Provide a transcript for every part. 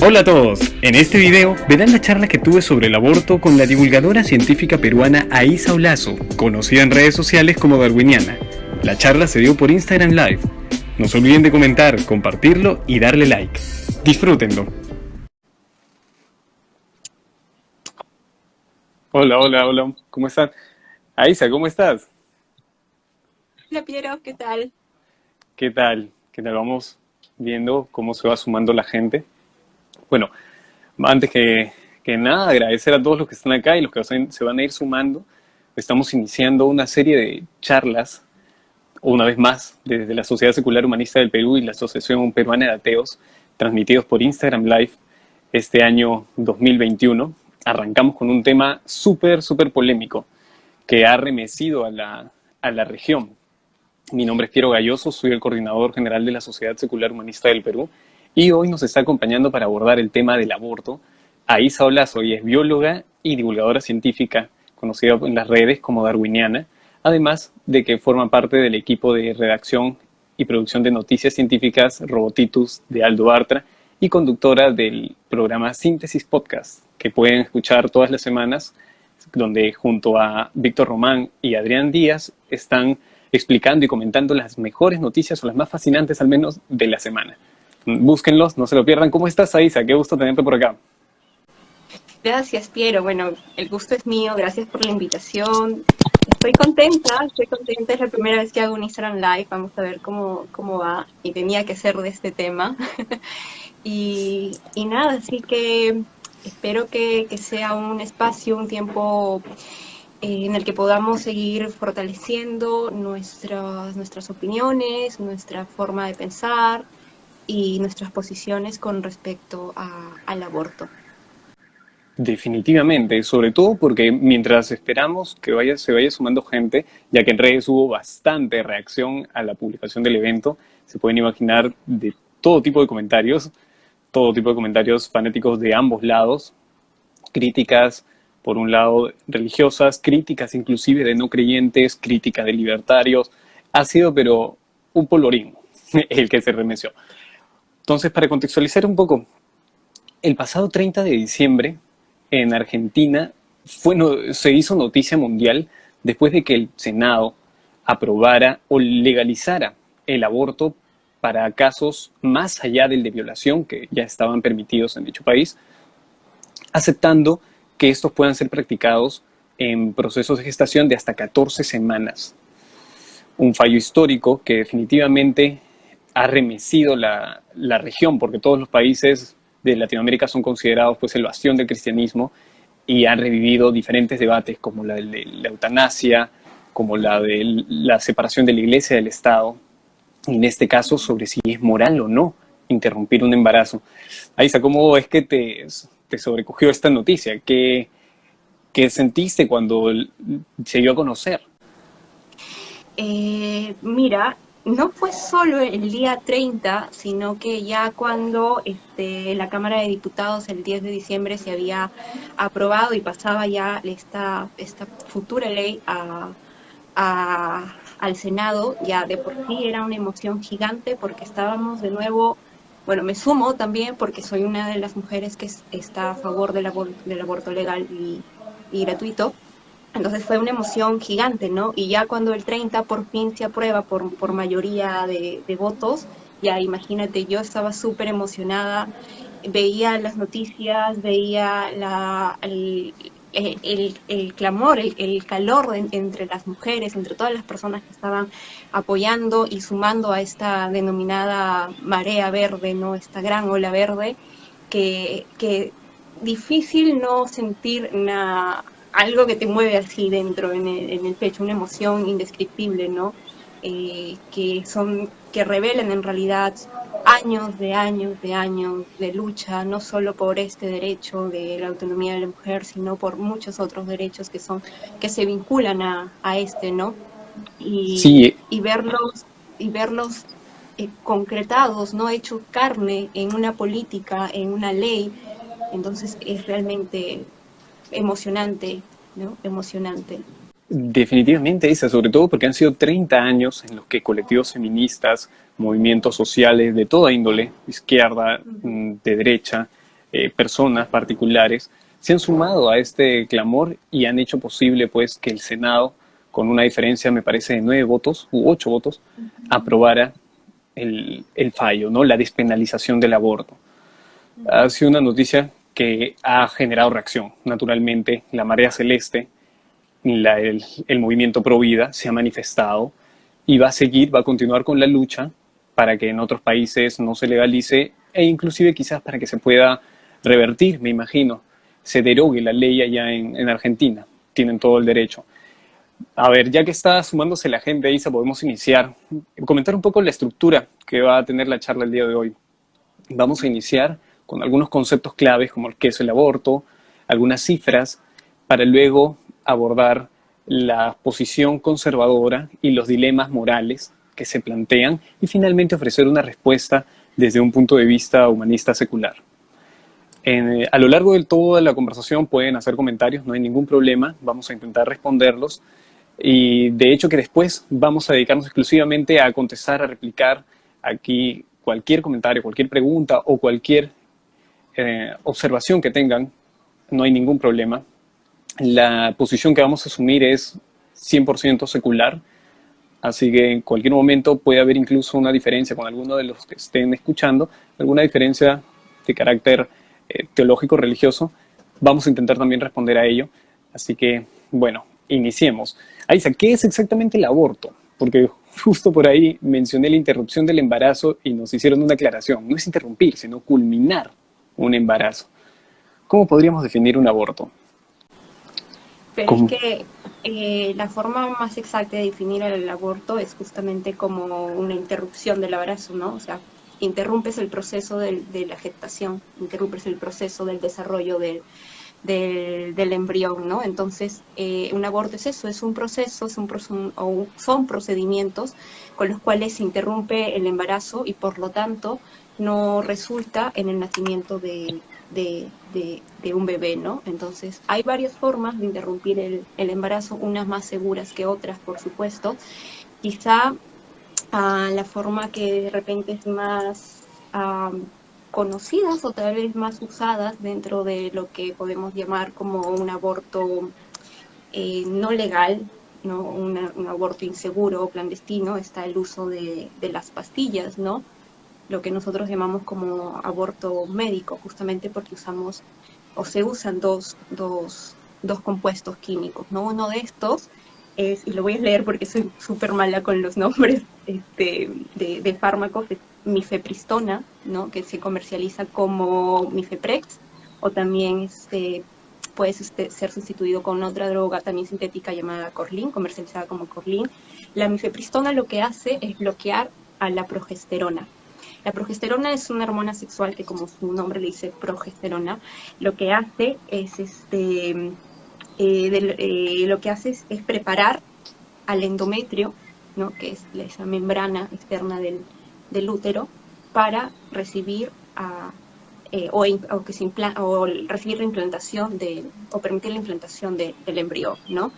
Hola a todos, en este video verán la charla que tuve sobre el aborto con la divulgadora científica peruana Aísa Olazo, conocida en redes sociales como Darwiniana. La charla se dio por Instagram Live. No se olviden de comentar, compartirlo y darle like. Disfrútenlo. Hola, ¿cómo están? Aísa, ¿cómo estás? Hola Piero, ¿qué tal? ¿Qué tal? Vamos viendo cómo se va sumando la gente. Bueno, antes que nada, agradecer a todos los que están acá y los que se van a ir sumando. Estamos iniciando una serie de charlas, una vez más, desde la Sociedad Secular Humanista del Perú y la Asociación Peruana de Ateos, transmitidos por Instagram Live este año 2021. Arrancamos con un tema súper polémico que ha remecido a la región. Mi nombre es Piero Galloso, soy el coordinador general de la Sociedad Secular Humanista del Perú y hoy nos está acompañando para abordar el tema del aborto Aísa Olazo. Ella es bióloga y divulgadora científica, conocida en las redes como Darwiniana, además de que forma parte del equipo de redacción y producción de noticias científicas Robotitus de Aldo Bartra y conductora del programa Síntesis Podcast, que pueden escuchar todas las semanas, donde junto a Víctor Román y Adrián Díaz están explicando y comentando las mejores noticias o las más fascinantes al menos de la semana. Búsquenlos, no se lo pierdan. ¿Cómo estás, Aísa? Qué gusto tenerte por acá. Gracias Piero, bueno, el gusto es mío, gracias por la invitación. Estoy contenta, es la primera vez que hago un Instagram Live, vamos a ver cómo va y tenía que ser de este tema. y nada, así que espero que sea un espacio, un tiempo en el que podamos seguir fortaleciendo nuestras opiniones, nuestra forma de pensar y nuestras posiciones con respecto al aborto. Definitivamente, sobre todo porque mientras esperamos que se vaya sumando gente, ya que en redes hubo bastante reacción a la publicación del evento, se pueden imaginar de todo tipo de comentarios fanáticos de ambos lados, críticas por un lado religiosas, críticas inclusive de no creyentes, críticas de libertarios. Ha sido pero un polorín el que se remeció. Entonces, para contextualizar un poco, el pasado 30 de diciembre en Argentina se hizo noticia mundial después de que el Senado aprobara o legalizara el aborto para casos más allá del de violación, que ya estaban permitidos en dicho país, aceptando que estos puedan ser practicados en procesos de gestación de hasta 14 semanas. Un fallo histórico que definitivamente ha remecido la región, porque todos los países de Latinoamérica son considerados pues el bastión del cristianismo y han revivido diferentes debates como la de la eutanasia, como la de la separación de la iglesia del Estado, y en este caso sobre si es moral o no interrumpir un embarazo. Aísa, ¿cómo es que te sobrecogió esta noticia? ¿Qué sentiste cuando se dio a conocer? Mira, no fue solo el día 30, sino que ya cuando la Cámara de Diputados el 10 de diciembre se había aprobado y pasaba ya esta futura ley al Senado, ya de por sí era una emoción gigante porque estábamos de nuevo, bueno, me sumo también porque soy una de las mujeres que está a favor del aborto legal y gratuito. Entonces fue una emoción gigante, ¿no? Y ya cuando el 30 por fin se aprueba por mayoría de votos, ya imagínate, yo estaba súper emocionada, veía las noticias, veía el clamor, el calor entre las mujeres, entre todas las personas que estaban apoyando y sumando a esta denominada marea verde, ¿no? Esta gran ola verde, que difícil no sentir algo que te mueve así dentro, en el pecho, una emoción indescriptible, ¿no? Que revelan en realidad años de lucha, no solo por este derecho de la autonomía de la mujer, sino por muchos otros derechos que se vinculan a este, ¿no? Sí, Y verlos concretados, ¿no? Hechos carne en una política, en una ley. Entonces es realmente emocionante, ¿no? Emocionante. definitivamente esa, sobre todo porque han sido 30 años en los que colectivos feministas, movimientos sociales de toda índole, izquierda, de derecha, personas particulares se han sumado a este clamor y han hecho posible pues que el Senado, con una diferencia me parece de 9 votos u 8 votos, aprobara el fallo, ¿no? La despenalización del aborto. Ha sido una noticia que ha generado reacción. Naturalmente, la marea celeste, el movimiento Pro Vida se ha manifestado y va a seguir, va a continuar con la lucha para que en otros países no se legalice e inclusive quizás para que se pueda revertir, me imagino, se derogue la ley allá en Argentina. Tienen todo el derecho. A ver, ya que está sumándose la gente, Isa, podemos iniciar. Comentar un poco la estructura que va a tener la charla el día de hoy. Vamos a iniciar con algunos conceptos claves como qué es el aborto, algunas cifras, para luego abordar la posición conservadora y los dilemas morales que se plantean y finalmente ofrecer una respuesta desde un punto de vista humanista secular. A lo largo de toda la conversación pueden hacer comentarios, no hay ningún problema, vamos a intentar responderlos y de hecho que después vamos a dedicarnos exclusivamente a contestar, a replicar aquí cualquier comentario, cualquier pregunta o cualquier observación que tengan, no hay ningún problema. La posición que vamos a asumir es 100% secular, así que en cualquier momento puede haber incluso una diferencia con alguno de los que estén escuchando, alguna diferencia de carácter teológico, religioso. Vamos a intentar también responder a ello. Así que, bueno, iniciemos. Aisa, ¿qué es exactamente el aborto? Porque justo por ahí mencioné la interrupción del embarazo y nos hicieron una aclaración. No es interrumpir, sino culminar un embarazo. ¿Cómo podríamos definir un aborto? Pero es que la forma más exacta de definir el aborto es justamente como una interrupción del embarazo, ¿no? O sea, interrumpes el proceso de la gestación, interrumpes el proceso del desarrollo del embrión, ¿no? Entonces, un aborto es eso, es un proceso, son procedimientos con los cuales se interrumpe el embarazo y por lo tanto no resulta en el nacimiento de un bebé, ¿no? Entonces, hay varias formas de interrumpir el embarazo, unas más seguras que otras, por supuesto. Quizá la forma que de repente es más conocidas o tal vez más usadas dentro de lo que podemos llamar como un aborto no legal, ¿no? Un aborto inseguro o clandestino, está el uso de las pastillas, ¿no? Lo que nosotros llamamos como aborto médico, justamente porque usamos o se usan dos compuestos químicos, ¿no? Uno de estos es, y lo voy a leer porque soy súper mala con los nombres de fármacos, es mifepristona, ¿no? Que se comercializa como Mifeprex, o también puede ser sustituido con otra droga también sintética llamada Corlin, comercializada como Corlin. La mifepristona lo que hace es bloquear a la progesterona. La progesterona es una hormona sexual que, como su nombre le dice, progesterona, lo que hace es lo que hace es preparar al endometrio, ¿no? Que es esa membrana externa del útero, para recibir recibir la implantación o permitir la implantación del embrión, ¿no?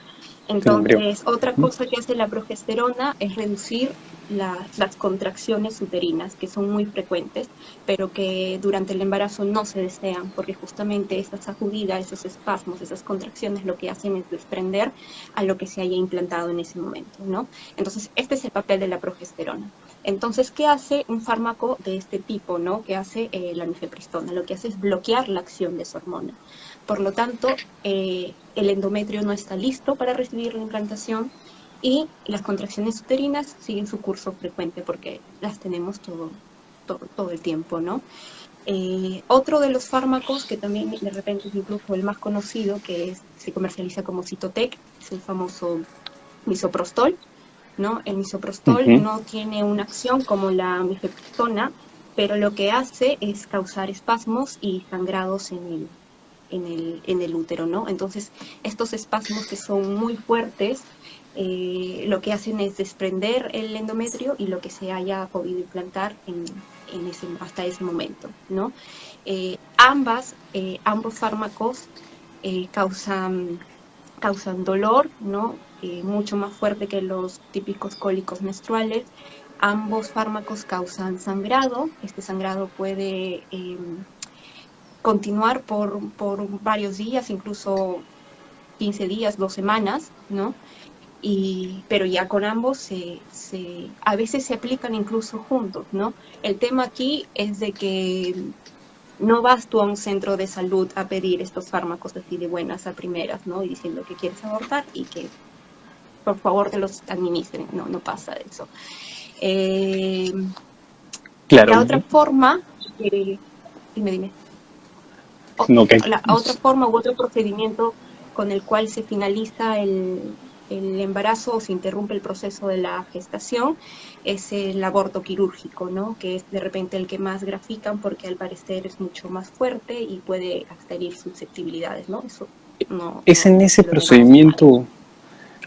Entonces, otra cosa que hace la progesterona es reducir las contracciones uterinas, que son muy frecuentes, pero que durante el embarazo no se desean, porque justamente esa sacudida, esos espasmos, esas contracciones, lo que hacen es desprender a lo que se haya implantado en ese momento, ¿no? Entonces, este es el papel de la progesterona. Entonces, ¿qué hace un fármaco de este tipo, ¿no? ¿Qué hace la mifepristona? Lo que hace es bloquear la acción de esa hormona. Por lo tanto, el endometrio no está listo para recibir la implantación y las contracciones uterinas siguen su curso frecuente porque las tenemos todo el tiempo, ¿no? Otro de los fármacos que también de repente es incluso el más conocido, que se comercializa como Cytotec, es el famoso misoprostol, ¿no? El misoprostol no tiene una acción como la mifepristona, pero lo que hace es causar espasmos y sangrados en el útero, ¿no? Entonces, estos espasmos que son muy fuertes, lo que hacen es desprender el endometrio y lo que se haya podido implantar hasta ese momento, ¿no? Ambos fármacos causan dolor, ¿no? Mucho más fuerte que los típicos cólicos menstruales. Ambos fármacos causan sangrado. Este sangrado puede continuar por varios días, incluso 15 días, 2 semanas, ¿no? Pero ya con ambos a veces se aplican incluso juntos, ¿no? El tema aquí es de que no vas tú a un centro de salud a pedir estos fármacos así de buenas a primeras, ¿no? Y diciendo que quieres abortar y que por favor te los administren. No, no pasa eso. Eh, Claro, la otra forma, dime. no, que La otra forma u otro procedimiento con el cual se finaliza el embarazo o se interrumpe el proceso de la gestación es el aborto quirúrgico, ¿no? Que es de repente el que más grafican porque al parecer es mucho más fuerte y puede hasta herir susceptibilidades, ¿no? Eso es en ese no lo negamos a nadie. procedimiento,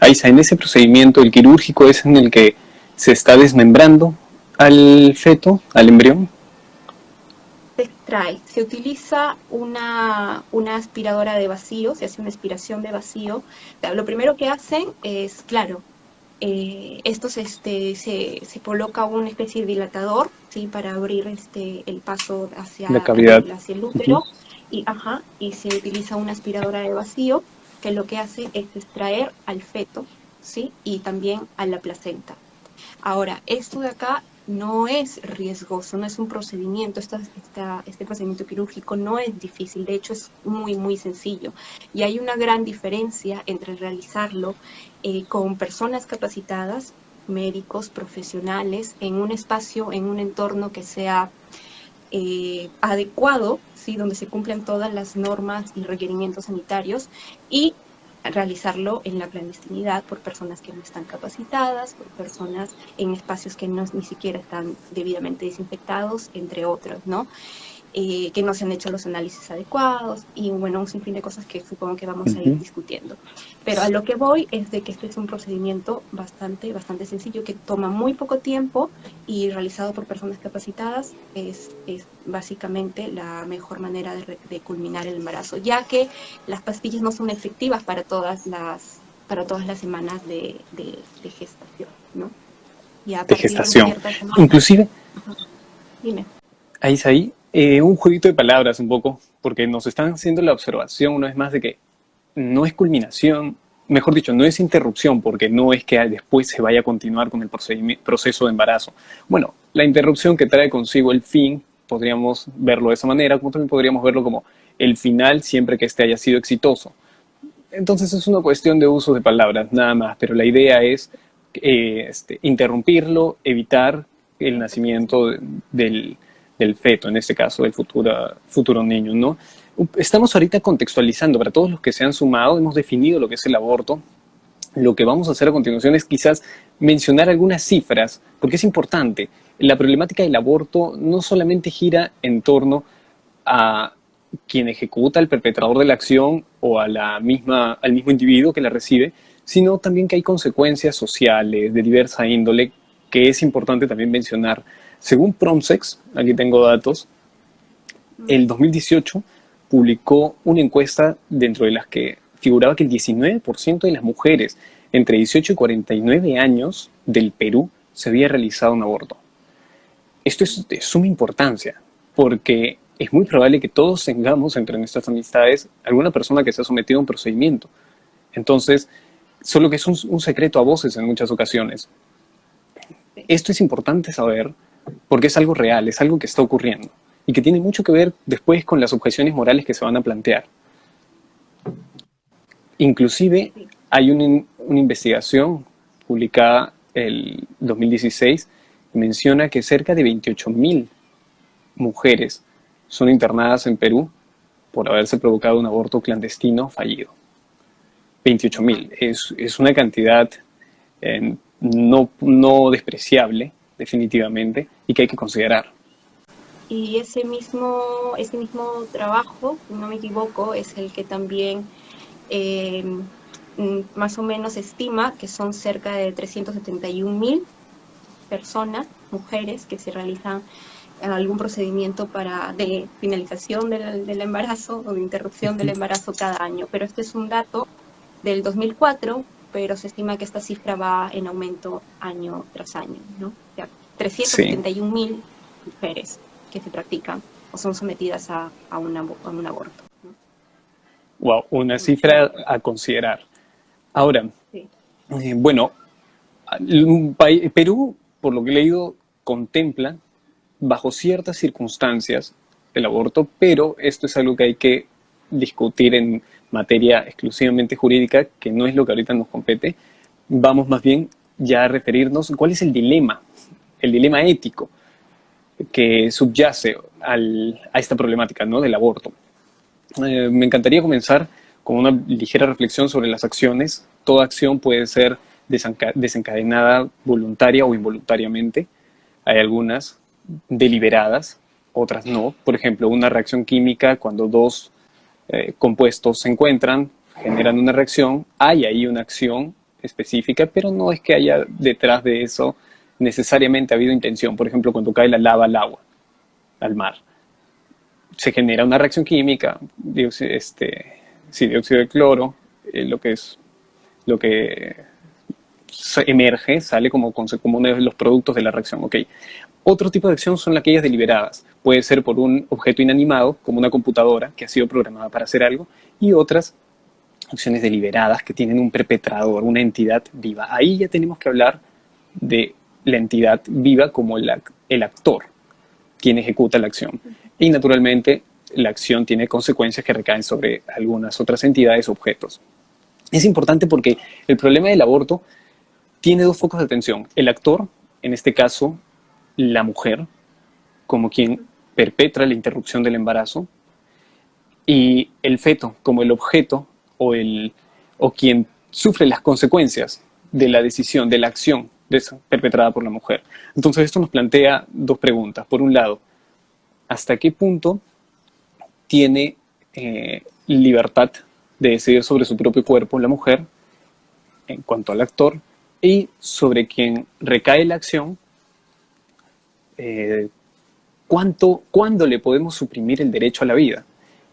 Aiza, en ese procedimiento, el quirúrgico es en el que se está desmembrando al feto, al embrión. Se extrae, se utiliza una aspiradora de vacío, se hace una aspiración de vacío. O sea, lo primero que hacen es, claro, estos se coloca una especie de dilatador, ¿sí? Para abrir el paso La hacia cavidad. hacia el Uh-huh. útero y se utiliza una aspiradora de vacío que lo que hace es extraer al feto, ¿sí? Y también a la placenta. Ahora, esto de acá no es riesgoso, no es un procedimiento, este procedimiento quirúrgico no es difícil, de hecho es muy, muy sencillo. Y hay una gran diferencia entre realizarlo con personas capacitadas, médicos, profesionales, en un espacio, en un entorno que sea adecuado, ¿sí? Donde se cumplen todas las normas y requerimientos sanitarios, y realizarlo en la clandestinidad por personas que no están capacitadas, por personas en espacios que no, ni siquiera están debidamente desinfectados, entre otros, ¿no? Que no se han hecho los análisis adecuados y bueno, un sinfín de cosas que supongo que vamos a ir Uh-huh. discutiendo. Pero a lo que voy es de que este es un procedimiento bastante sencillo que toma muy poco tiempo y realizado por personas capacitadas es básicamente la mejor manera de culminar el embarazo, ya que las pastillas no son efectivas para todas las semanas de gestación, ¿no? Y a De partir de gestación. ciertas semanas, Inclusive, dime. ahí, un jueguito de palabras un poco, porque nos están haciendo la observación una vez más de que no es culminación, mejor dicho, no es interrupción, porque no es que después se vaya a continuar con el proceso de embarazo. Bueno, la interrupción que trae consigo el fin, podríamos verlo de esa manera, como también podríamos verlo como el final siempre que este haya sido exitoso. Entonces es una cuestión de uso de palabras, nada más, pero la idea es interrumpirlo, evitar el nacimiento del feto, en este caso del futuro niño, ¿no? Estamos ahorita contextualizando, para todos los que se han sumado, hemos definido lo que es el aborto. Lo que vamos a hacer a continuación es quizás mencionar algunas cifras, porque es importante. La problemática del aborto no solamente gira en torno a quien ejecuta, al perpetrador de la acción o a al mismo individuo que la recibe, sino también que hay consecuencias sociales de diversa índole que es importante también mencionar. Según Promsex, aquí tengo datos, el 2018 publicó una encuesta dentro de las que figuraba que el 19% de las mujeres entre 18 y 49 años del Perú se había realizado un aborto. Esto es de suma importancia, porque es muy probable que todos tengamos entre nuestras amistades alguna persona que se ha sometido a un procedimiento. Entonces, solo que es un secreto a voces en muchas ocasiones. Esto es importante saber porque es algo real, es algo que está ocurriendo y que tiene mucho que ver después con las objeciones morales que se van a plantear. Inclusive hay una investigación publicada el 2016 que menciona que cerca de 28.000 mujeres son internadas en Perú por haberse provocado un aborto clandestino fallido. 28.000 es una cantidad no despreciable, definitivamente, y que hay que considerar. Y ese mismo trabajo, si no me equivoco, es el que también eh, más o menos estima que son cerca de 371.000 personas, mujeres, que se realizan algún procedimiento de finalización del embarazo o de interrupción del embarazo cada año. Pero este es un dato del 2004, pero se estima que esta cifra va en aumento año tras año, ¿no? O sea, Sí, 371.000 mujeres que se practican. o son sometidas a un aborto, ¿no? Wow, una cifra a considerar. Ahora, Sí. bueno, Perú, por lo que he leído, contempla bajo ciertas circunstancias el aborto, pero esto es algo que hay que discutir en materia exclusivamente jurídica, que no es lo que ahorita nos compete. Vamos más bien ya a referirnos cuál es el dilema ético que subyace a esta problemática, ¿no?, del aborto. Me encantaría comenzar con una ligera reflexión sobre las acciones. Toda acción puede ser desencadenada voluntaria o involuntariamente. Hay algunas deliberadas, otras no. Por ejemplo, una reacción química, cuando dos compuestos se encuentran, generan una reacción, hay ahí una acción específica, pero no es que haya detrás de eso necesariamente habido intención. Por ejemplo, cuando cae la lava al agua, al mar, se genera una reacción química, dióxido de cloro, lo que emerge, sale como uno de los productos de la reacción. Okay. Otro tipo de acción son aquellas deliberadas. Puede ser por un objeto inanimado, como una computadora, que ha sido programada para hacer algo, y otras acciones deliberadas que tienen un perpetrador, una entidad viva. Ahí ya tenemos que hablar de la entidad viva como el actor, quien ejecuta la acción. Y naturalmente la acción tiene consecuencias que recaen sobre algunas otras entidades o objetos. Es importante porque el problema del aborto tiene dos focos de atención. El actor, en este caso la mujer, como quien perpetra la interrupción del embarazo, y el feto como el objeto o quien sufre las consecuencias de la decisión, de la acción perpetrada por la mujer. Entonces esto nos plantea dos preguntas. Por un lado, ¿hasta qué punto tiene libertad de decidir sobre su propio cuerpo la mujer en cuanto al actor, y sobre quien recae la acción, cuándo le podemos suprimir el derecho a la vida?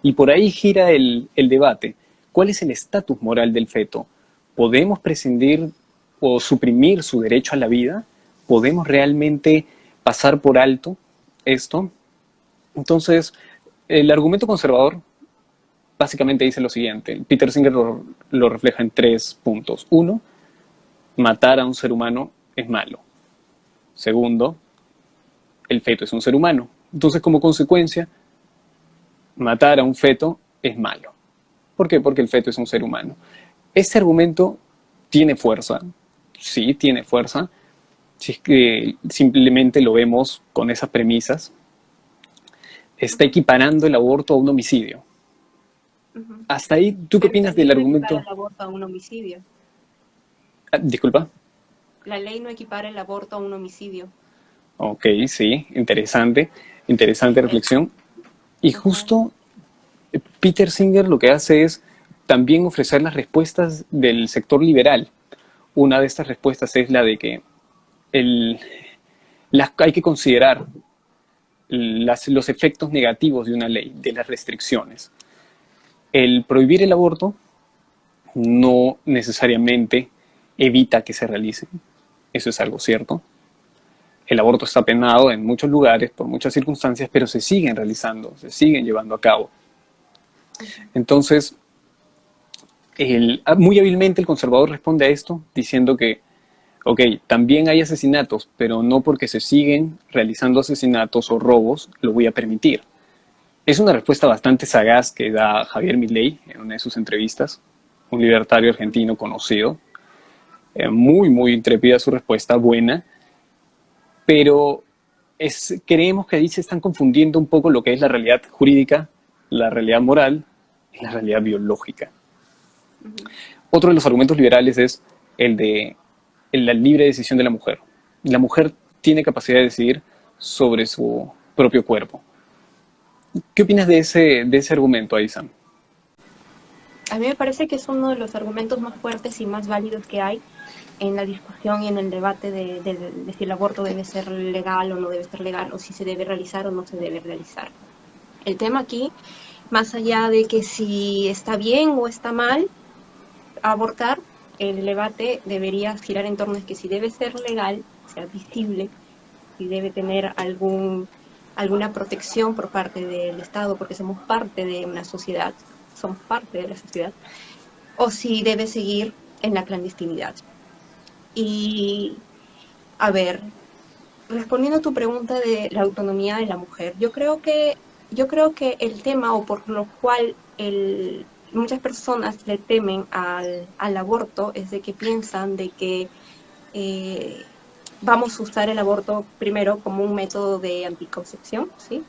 Y por ahí gira el debate. ¿Cuál es el estatus moral del feto? ¿Podemos prescindir o suprimir su derecho a la vida? ¿Podemos realmente pasar por alto esto? Entonces, el argumento conservador básicamente dice lo siguiente. Peter Singer lo refleja en 3 puntos. 1, matar a un ser humano es malo. Segundo, el feto es un ser humano. Entonces, como consecuencia, matar a un feto es malo. ¿Por qué? Porque el feto es un ser humano. Este argumento tiene fuerza. Sí, tiene fuerza. Si es que simplemente lo vemos con esas premisas, está equiparando el aborto a un homicidio. Hasta ahí, ¿tú qué Pero opinas la ley del no equipara argumento? el aborto a un homicidio. Disculpa. La ley no equipara el aborto a un homicidio. Ok, sí, interesante reflexión. Y Ajá. justo Peter Singer lo que hace es también ofrecer las respuestas del sector liberal. Una de estas respuestas es la de que hay que considerar los efectos negativos de una ley, de las restricciones. El prohibir el aborto no necesariamente evita que se realice. Eso es algo cierto. El aborto está penado en muchos lugares, por muchas circunstancias, pero se siguen realizando, se siguen llevando a cabo. Entonces, muy hábilmente el conservador responde a esto diciendo que, ok, también hay asesinatos, pero no porque se siguen realizando asesinatos o robos, lo voy a permitir. Es una respuesta bastante sagaz que da Javier Milei en una de sus entrevistas, un libertario argentino conocido. Muy intrépida su respuesta, buena, pero creemos que ahí se están confundiendo un poco lo que es la realidad jurídica, la realidad moral y la realidad biológica. Otro de los argumentos liberales es el de la libre decisión de la mujer. La mujer tiene capacidad de decidir sobre su propio cuerpo. ¿Qué opinas de ese argumento, Aizan? A mí me parece que es uno de los argumentos más fuertes y más válidos que hay en la discusión y en el debate de si el aborto debe ser legal o no debe ser legal, o si se debe realizar o no se debe realizar. El tema aquí, más allá de que si está bien o está mal abortar, el debate debería girar en torno a que si debe ser legal, sea visible, si debe tener alguna protección por parte del Estado, porque somos parte de una sociedad, somos parte de la sociedad, o si debe seguir en la clandestinidad. Y, a ver, respondiendo a tu pregunta de la autonomía de la mujer, yo creo que el tema o por lo cual muchas personas le temen al aborto es de que piensan de que eh, vamos a usar el aborto primero como un método de anticoncepción, ¿sí?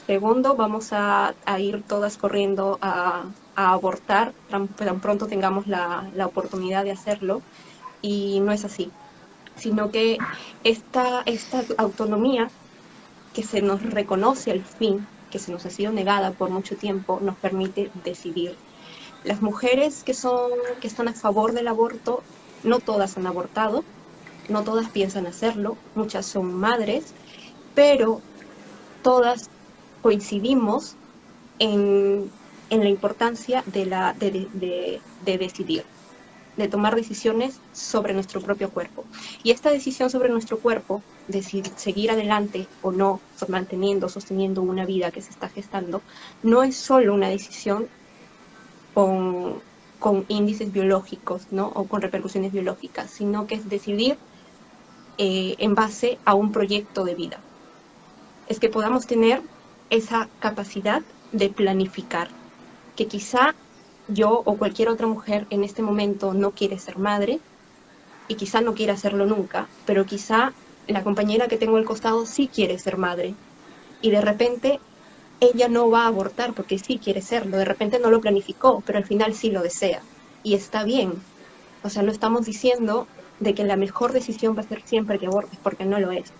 Segundo, vamos a ir todas corriendo a abortar tan pronto tengamos la oportunidad de hacerlo, y no es así, sino que esta autonomía que se nos reconoce al fin, que se nos ha sido negada por mucho tiempo, nos permite decidir. Las mujeres que están a favor del aborto, no todas han abortado, no todas piensan hacerlo, muchas son madres, pero todas coincidimos en la importancia de decidir, de tomar decisiones sobre nuestro propio cuerpo. Y esta decisión sobre nuestro cuerpo, de si seguir adelante o no, sosteniendo una vida que se está gestando, no es solo una decisión con, con índices biológicos, ¿no? O con repercusiones biológicas, sino que es decidir en base a un proyecto de vida. Es que podamos tener esa capacidad de planificar, que quizá yo o cualquier otra mujer en este momento no quiere ser madre y quizá no quiere hacerlo nunca, pero quizá la compañera que tengo al costado sí quiere ser madre y de repente ella no va a abortar porque sí quiere serlo, de repente no lo planificó, pero al final sí lo desea y está bien. O sea, no estamos diciendo de que la mejor decisión va a ser siempre que abortes, porque no lo es.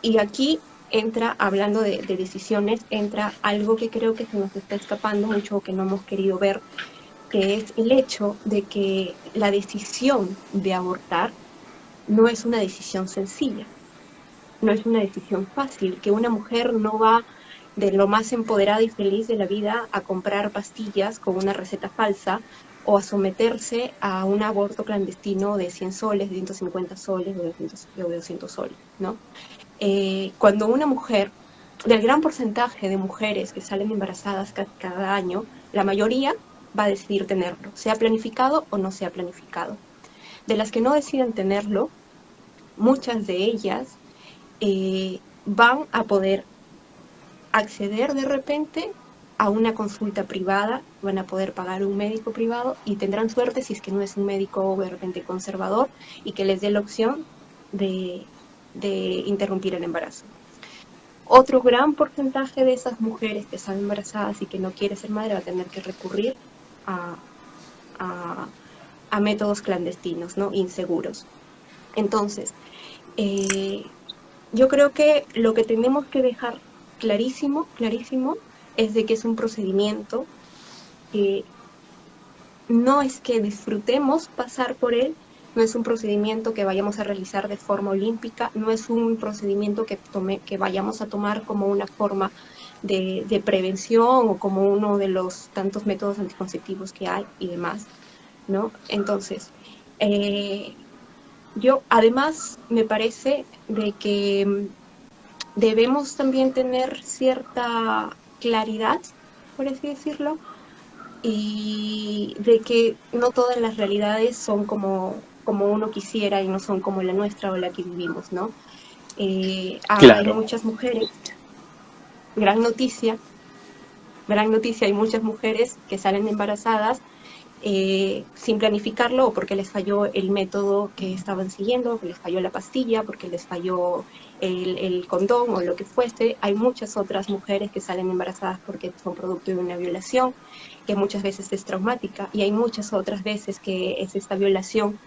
Y aquí entra, hablando de decisiones, entra algo que creo que se nos está escapando mucho o que no hemos querido ver, que es el hecho de que la decisión de abortar no es una decisión sencilla, no es una decisión fácil, que una mujer no va de lo más empoderada y feliz de la vida a comprar pastillas con una receta falsa o a someterse a un aborto clandestino de 100 soles, de 150 soles o de 200 soles, ¿no? Cuando una mujer, del gran porcentaje de mujeres que salen embarazadas cada año, la mayoría va a decidir tenerlo, sea planificado o no sea planificado. De las que no deciden tenerlo, muchas de ellas van a poder acceder de repente a una consulta privada, van a poder pagar un médico privado y tendrán suerte si es que no es un médico de repente conservador y que les dé la opción de interrumpir el embarazo. Otro gran porcentaje de esas mujeres que están embarazadas y que no quiere ser madre va a tener que recurrir a, a, a métodos clandestinos, ¿no? Inseguros. Entonces, yo creo que lo que tenemos que dejar clarísimo, clarísimo, es de que es un procedimiento que no es que disfrutemos pasar por él, no es un procedimiento que vayamos a realizar de forma olímpica, no es un procedimiento que vayamos a tomar como una forma de prevención o como uno de los tantos métodos anticonceptivos que hay y demás, ¿no? Entonces, yo además me parece de que debemos también tener cierta claridad, por así decirlo, y de que no todas las realidades son como uno quisiera y no son como la nuestra o la que vivimos, ¿no? Hay Claro. muchas mujeres, gran noticia, gran noticia, hay muchas mujeres que salen embarazadas sin planificarlo o porque les falló el método que estaban siguiendo, que les falló la pastilla, porque les falló el condón o lo que fuese. Hay muchas otras mujeres que salen embarazadas porque son producto de una violación, que muchas veces es traumática, y hay muchas otras veces que es esta violación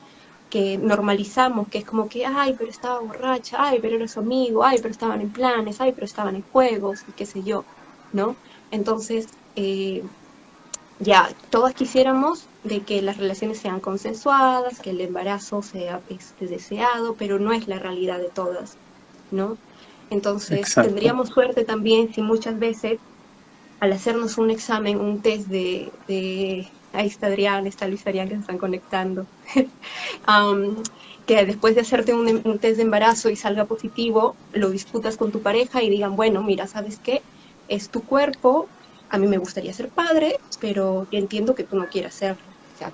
que normalizamos, que es como que, ay, pero estaba borracha, ay, pero era su amigo, ay, pero estaban en planes, ay, pero estaban en juegos, y qué sé yo, ¿no? Entonces, ya, todas quisiéramos de que las relaciones sean consensuadas, que el embarazo sea deseado, pero no es la realidad de todas, ¿no? Entonces, Exacto. tendríamos suerte también si muchas veces al hacernos un examen, un test Ahí está Adrián, está Luis Arián que se están conectando. Am, que después de hacerte un test de embarazo y salga positivo, lo discutas con tu pareja y digan, bueno, mira, ¿sabes qué? Es tu cuerpo, a mí me gustaría ser padre, pero entiendo que tú no quieras serlo. O sea,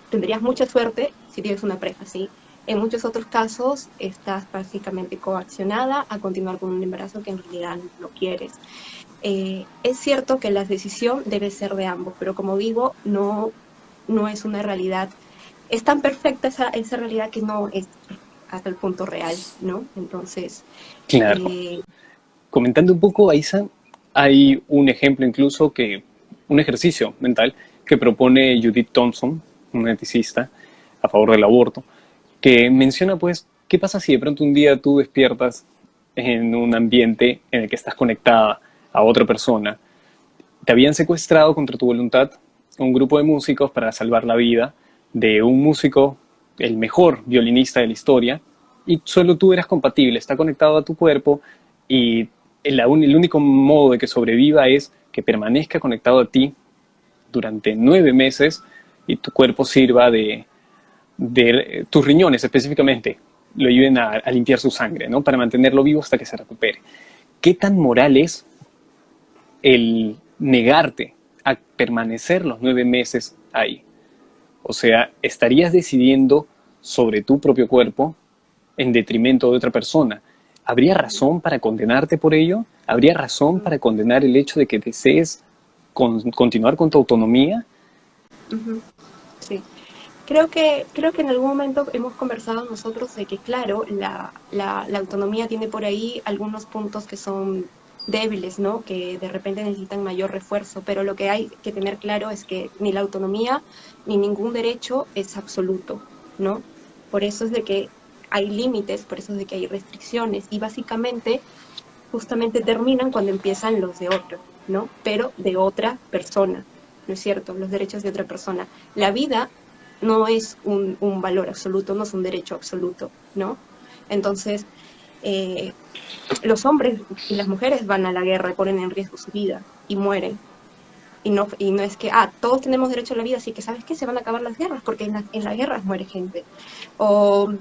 tendrías mucha suerte si tienes una pareja así. En muchos otros casos estás básicamente coaccionada a continuar con un embarazo que en realidad no quieres. Es cierto que la decisión debe ser de ambos, pero como digo, no es una realidad. Es tan perfecta esa realidad que no es hasta el punto real, ¿no? Entonces, Claro. eh, Comentando un poco, Aisa, hay un ejemplo incluso un ejercicio mental que propone Judith Thompson, una eticista a favor del aborto, que menciona pues, ¿qué pasa si de pronto un día tú despiertas en un ambiente en el que estás conectada a otra persona? Te habían secuestrado contra tu voluntad un grupo de músicos para salvar la vida de un músico, el mejor violinista de la historia, y solo tú eras compatible, está conectado a tu cuerpo y el único modo de que sobreviva es que permanezca conectado a ti durante 9 meses y tu cuerpo sirva de tus riñones específicamente, lo ayuden a limpiar su sangre, ¿no? Para mantenerlo vivo hasta que se recupere. ¿Qué tan moral es el negarte a permanecer los 9 meses ahí? O sea, estarías decidiendo sobre tu propio cuerpo en detrimento de otra persona. ¿Habría razón para condenarte por ello? ¿Habría razón para condenar el hecho de que desees continuar con tu autonomía? sí. Creo que en algún momento hemos conversado nosotros de que, claro, la autonomía tiene por ahí algunos puntos que son débiles, ¿no? Que de repente necesitan mayor refuerzo, pero lo que hay que tener claro es que ni la autonomía ni ningún derecho es absoluto, ¿no? Por eso es de que hay límites, por eso es de que hay restricciones y básicamente justamente terminan cuando empiezan los de otro, ¿no? Pero de otra persona, ¿no es cierto? Los derechos de otra persona. La vida no es un valor absoluto, no es un derecho absoluto, ¿no? Entonces, eh, los hombres y las mujeres van a la guerra, ponen en riesgo su vida y mueren. Y no es que, todos tenemos derecho a la vida, así que, ¿sabes qué? Se van a acabar las guerras, porque en las guerras muere gente. O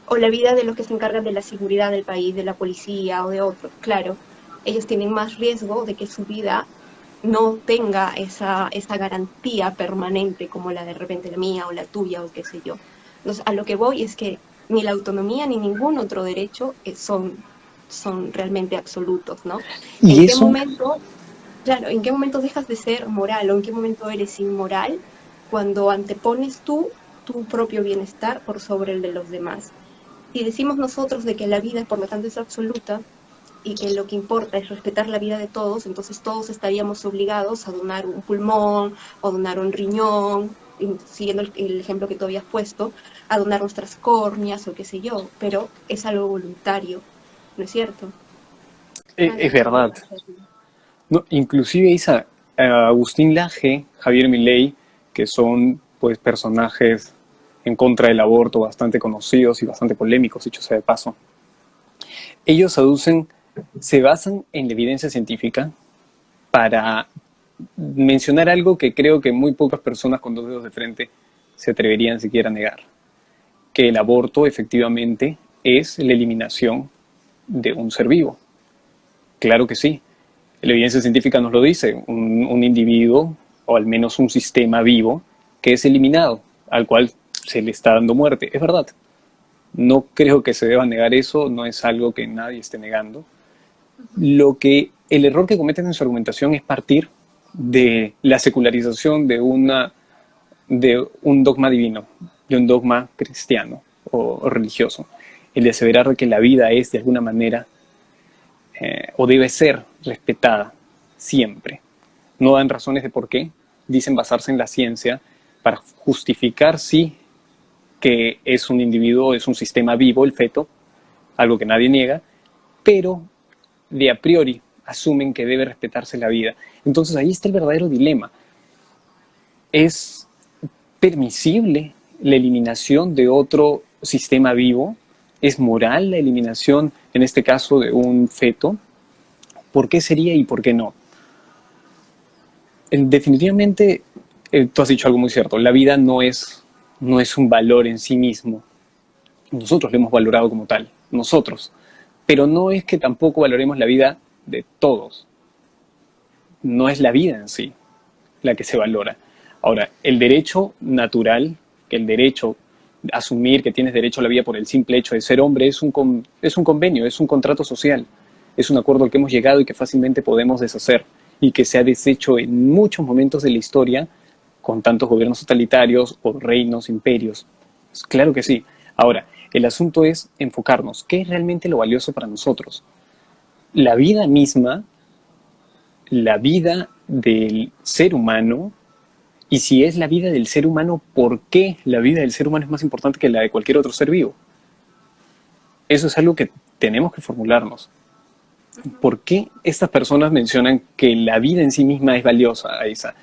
o la vida de los que se encargan de la seguridad del país, de la policía o de otros. Claro, ellos tienen más riesgo de que su vida no tenga esa garantía permanente como la de repente la mía o la tuya o qué sé yo. Entonces, a lo que voy es que ni la autonomía ni ningún otro derecho son realmente absolutos, ¿no? ¿En Y qué eso, momento, claro, en qué momento dejas de ser moral o en qué momento eres inmoral cuando antepones tú tu propio bienestar por sobre el de los demás? Si decimos nosotros de que la vida, por lo tanto, es absoluta y que lo que importa es respetar la vida de todos, entonces todos estaríamos obligados a donar un pulmón o donar un riñón, siguiendo el ejemplo que tú habías puesto, a donar nuestras córneas o qué sé yo, pero es algo voluntario, ¿no es cierto? Nadie es nos verdad. obliga a hacerlo. No, inclusive Isa, Agustín Laje, Javier Milei, que son pues personajes en contra del aborto bastante conocidos y bastante polémicos, dicho sea de paso, ellos se basan en la evidencia científica para mencionar algo que creo que muy pocas personas con dos dedos de frente se atreverían siquiera a negar, que el aborto efectivamente es la eliminación de un ser vivo. Claro que sí. La evidencia científica nos lo dice, un individuo o al menos un sistema vivo que es eliminado, al cual se le está dando muerte. Es verdad. No creo que se deba negar eso, no es algo que nadie esté negando. El error que cometen en su argumentación es partir de la secularización de un dogma divino, de un dogma cristiano o religioso. El de aseverar que la vida es de alguna manera o debe ser respetada siempre. No dan razones de por qué, dicen basarse en la ciencia para justificar sí que es un individuo, es un sistema vivo el feto, algo que nadie niega, pero de a priori asumen que debe respetarse la vida. Entonces ahí está el verdadero dilema. ¿Es permisible la eliminación de otro sistema vivo? ¿Es moral la eliminación, en este caso, de un feto? ¿Por qué sería y por qué no? Definitivamente tú has dicho algo muy cierto, la vida no es un valor en sí mismo. Nosotros lo hemos valorado como tal, nosotros. Pero no es que tampoco valoremos la vida de todos. No es la vida en sí la que se valora. Ahora, el derecho natural, que el derecho a asumir que tienes derecho a la vida por el simple hecho de ser hombre, es un convenio, es un contrato social, es un acuerdo al que hemos llegado y que fácilmente podemos deshacer y que se ha deshecho en muchos momentos de la historia con tantos gobiernos totalitarios o reinos, imperios. Pues claro que sí. Ahora, el asunto es enfocarnos. ¿Qué es realmente lo valioso para nosotros? La vida misma, la vida del ser humano, y si es la vida del ser humano, ¿por qué la vida del ser humano es más importante que la de cualquier otro ser vivo? Eso es algo que tenemos que formularnos. ¿Por qué estas personas mencionan que la vida en sí misma es valiosa, Aisa?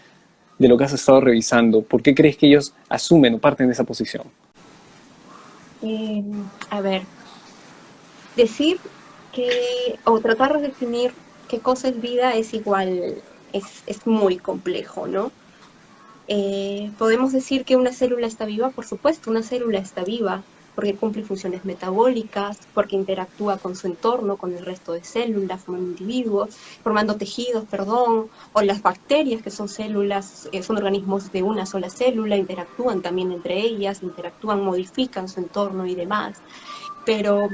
De lo que has estado revisando, ¿por qué crees que ellos asumen o parten de esa posición? Eh, a ver, decir que, o tratar de definir qué cosa es vida es igual, es muy complejo, ¿no? Podemos decir que una célula está viva, por supuesto, una célula está viva porque cumple funciones metabólicas, porque interactúa con su entorno, con el resto de células, formando individuos, formando tejidos, perdón, o las bacterias que son células, son organismos de una sola célula, interactúan también entre ellas, interactúan, modifican su entorno y demás. Pero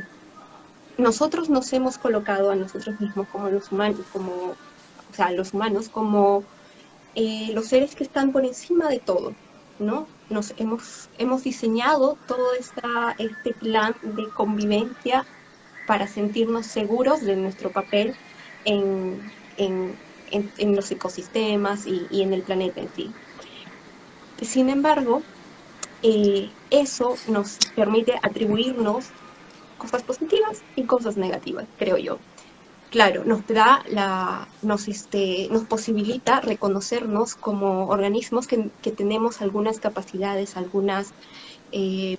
nosotros nos hemos colocado a nosotros mismos como los humanos, o sea, los humanos como los seres que están por encima de todo, ¿no? Hemos diseñado todo este plan de convivencia para sentirnos seguros de nuestro papel en, en los ecosistemas y en el planeta en sí. Sin embargo, eso nos permite atribuirnos cosas positivas y cosas negativas, creo yo. Claro, nos posibilita reconocernos como organismos que tenemos algunas capacidades, eh,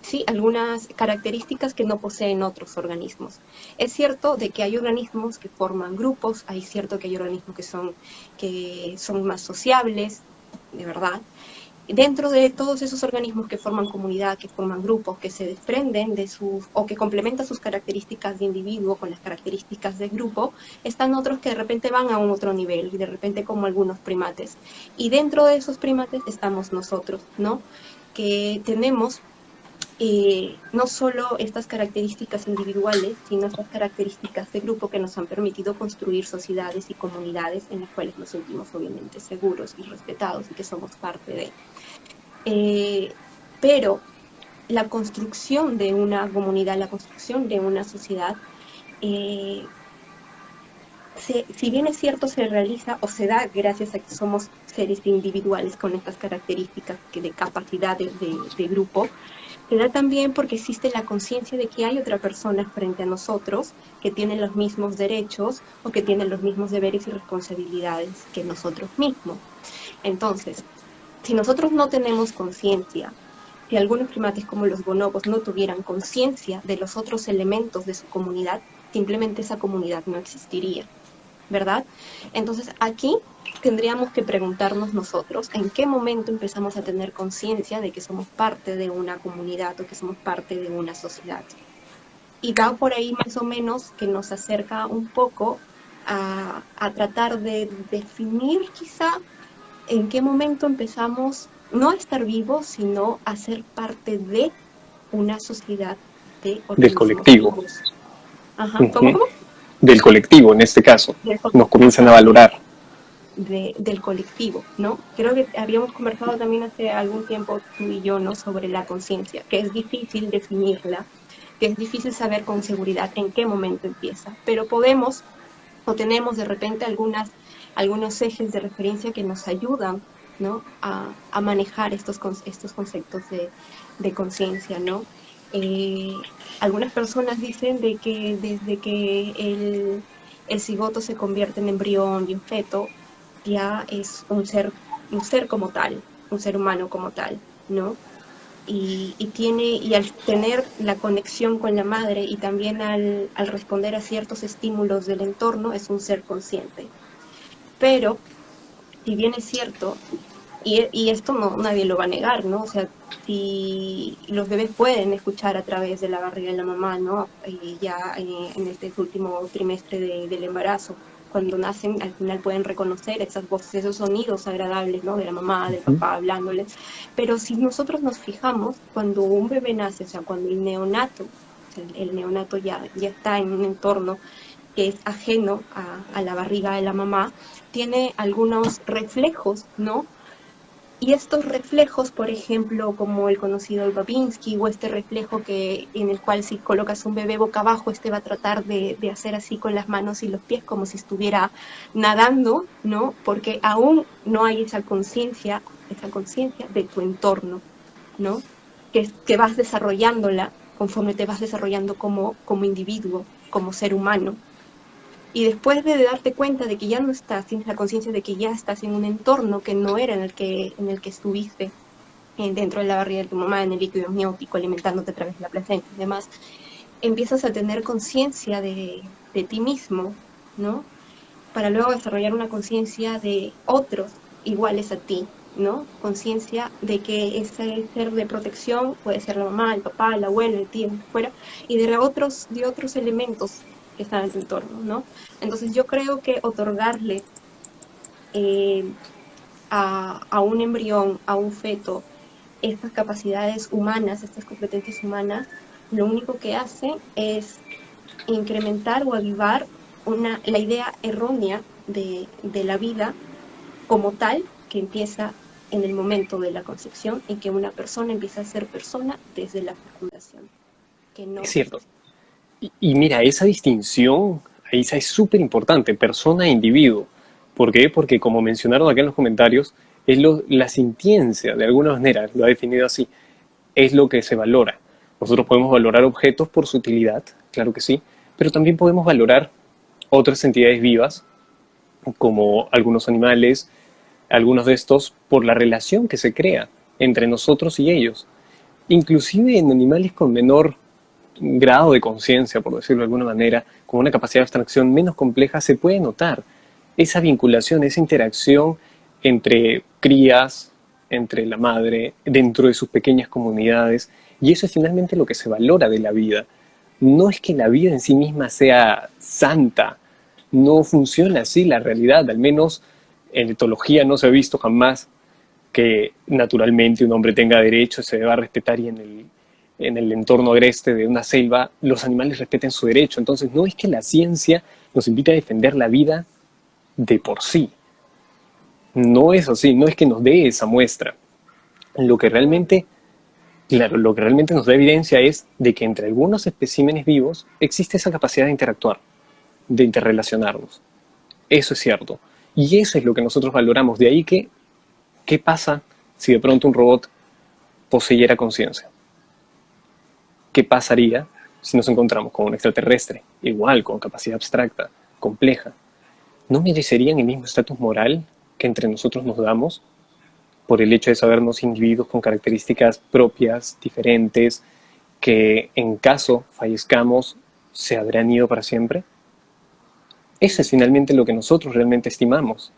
sí, algunas características que no poseen otros organismos. Es cierto de que hay organismos que forman grupos, hay cierto que hay organismos que son más sociables, de verdad. Dentro de todos esos organismos que forman comunidad, que forman grupos, que se desprenden de sus, o que complementan sus características de individuo con las características de grupo, están otros que de repente van a un otro nivel, y de repente como algunos primates. Y dentro de esos primates estamos nosotros, ¿no? Que tenemos no solo estas características individuales, sino estas características de grupo que nos han permitido construir sociedades y comunidades en las cuales nos sentimos obviamente seguros y respetados y que somos parte de. Pero la construcción de una comunidad, la construcción de una sociedad, eh, si bien es cierto, se realiza o se da gracias a que somos seres individuales con estas características de capacidades de grupo, se da también porque existe la conciencia de que hay otra persona frente a nosotros que tiene los mismos derechos o que tiene los mismos deberes y responsabilidades que nosotros mismos. Entonces, si nosotros no tenemos conciencia, si algunos primates como los bonobos no tuvieran conciencia de los otros elementos de su comunidad, simplemente esa comunidad no existiría, ¿verdad? Entonces aquí tendríamos que preguntarnos nosotros en qué momento empezamos a tener conciencia de que somos parte de una comunidad o que somos parte de una sociedad. Y va por ahí más o menos que nos acerca un poco a tratar de definir quizá en qué momento empezamos no a estar vivos, sino a ser parte de una sociedad de Del organismos colectivo. vivos. Ajá. ¿Cómo? Del colectivo, en este caso. Nos comienzan a valorar. Del colectivo, ¿no? Creo que habíamos conversado también hace algún tiempo tú y yo, ¿no? Sobre la conciencia, que es difícil definirla, que es difícil saber con seguridad en qué momento empieza, pero podemos o tenemos de repente algunos ejes de referencia que nos ayudan, ¿no? A manejar estos conceptos de conciencia, ¿no? Algunas personas dicen de que desde que el cigoto se convierte en embrión y en feto, ya es un ser como tal, un ser humano como tal, ¿no? Y al tener la conexión con la madre y también al responder a ciertos estímulos del entorno, es un ser consciente. Pero, si bien es cierto, Y esto no, nadie lo va a negar, ¿no? O sea, si los bebés pueden escuchar a través de la barriga de la mamá, ¿no? Ya en este último trimestre del embarazo, cuando nacen, al final pueden reconocer esas voces, esos sonidos agradables, ¿no? De la mamá, del Ujú. papá hablándoles. Pero si nosotros nos fijamos, cuando un bebé nace, o sea, cuando el neonato, o sea, el neonato ya está en un entorno que es ajeno a la barriga de la mamá, tiene algunos reflejos, ¿no? Y estos reflejos, por ejemplo, como el conocido el Babinski, o este reflejo en el cual si colocas un bebé boca abajo, este va a tratar de hacer así con las manos y los pies como si estuviera nadando, ¿no? Porque aún no hay esa conciencia de tu entorno, ¿no? Que vas desarrollándola conforme te vas desarrollando como individuo, como ser humano. Y después de darte cuenta de que ya no estás, tienes la conciencia de que ya estás en un entorno que no era en el que estuviste dentro de la barriga de tu mamá, en el líquido amniótico, alimentándote a través de la placenta y demás, empiezas a tener conciencia de ti mismo, ¿no? Para luego desarrollar una conciencia de otros iguales a ti, ¿no? Conciencia de que ese ser de protección puede ser la mamá, el papá, el abuelo, el tío, fuera, y de otros elementos que están en tu entorno, ¿no? Entonces yo creo que otorgarle eh, a un embrión, a un feto, estas capacidades humanas, estas competencias humanas, lo único que hace es incrementar o avivar la idea errónea de la vida como tal, que empieza en el momento de la concepción, en que una persona empieza a ser persona desde la fecundación, que Es no es cierto. así. Y mira, esa distinción, ahí esa es súper importante, persona e individuo. ¿Por qué? Porque como mencionaron acá en los comentarios, la sintiencia, de alguna manera, lo ha definido así, es lo que se valora. Nosotros podemos valorar objetos por su utilidad, claro que sí, pero también podemos valorar otras entidades vivas, como algunos animales, algunos de estos, por la relación que se crea entre nosotros y ellos. Inclusive en animales con menor grado de conciencia, por decirlo de alguna manera, con una capacidad de abstracción menos compleja, se puede notar esa vinculación, esa interacción entre crías, entre la madre, dentro de sus pequeñas comunidades, y eso es finalmente lo que se valora de la vida. No es que la vida en sí misma sea santa, no funciona así la realidad, al menos en etología no se ha visto jamás que naturalmente un hombre tenga derecho, se deba respetar y en el entorno agreste de una selva los animales respeten su derecho. Entonces no es que la ciencia nos invite a defender la vida de por sí. No es así, no es que nos dé esa muestra. Lo que No, realmente, claro, lo que realmente nos da evidencia es de que entre algunos especímenes vivos existe esa capacidad de interactuar, de interrelacionarnos. Eso es cierto. Y eso es lo que nosotros valoramos. De ahí que, ¿qué pasa si de pronto un robot poseyera conciencia? ¿Qué pasaría si nos encontramos con un extraterrestre, igual, con capacidad abstracta, compleja? ¿No merecerían el mismo estatus moral que entre nosotros nos damos por el hecho de sabernos individuos con características propias, diferentes, que en caso fallezcamos se habrán ido para siempre? Eso es sí, finalmente lo que nosotros realmente estimamos.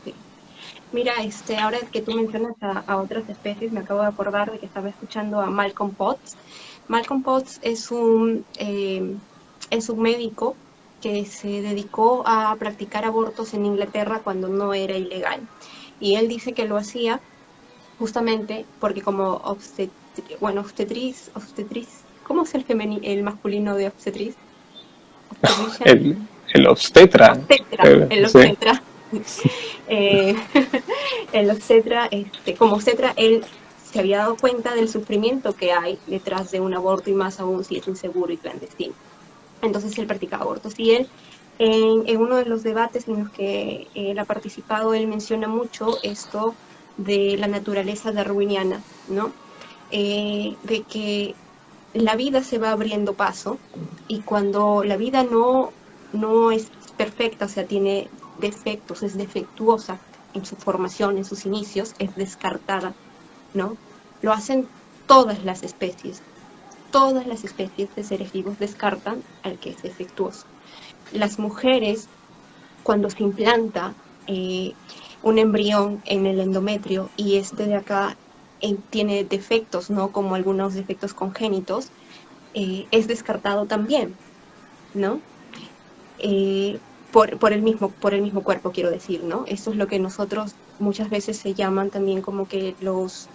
sí. Mira, ahora que tú mencionas a otras especies, me acabo de acordar de que estaba escuchando a Malcolm Potts. Malcolm Potts es un médico que se dedicó a practicar abortos en Inglaterra cuando no era ilegal. Y él dice que lo hacía justamente porque como obstetriz, ¿cómo es el masculino de obstetriz? Obstetrician, El, el obstetra, el sí. obstetra, eh, el obstetra, como obstetra, él se había dado cuenta del sufrimiento que hay detrás de un aborto y más aún si es inseguro y clandestino. Entonces él practicaba abortos y él, en uno de los debates en los que él ha participado, él menciona mucho esto de la naturaleza darwiniana, ¿no? De que la vida se va abriendo paso y cuando la vida no es perfecta, o sea, tiene defectos, es defectuosa en su formación, en sus inicios, es descartada, ¿no? Lo hacen todas las especies. Todas las especies de seres vivos descartan al que es defectuoso. Las mujeres, cuando se implanta un embrión en el endometrio y este de acá tiene defectos, ¿no? Como algunos defectos congénitos, es descartado también, ¿no? Por el mismo cuerpo, quiero decir, ¿no? Esto es lo que nosotros muchas veces se llaman también como que los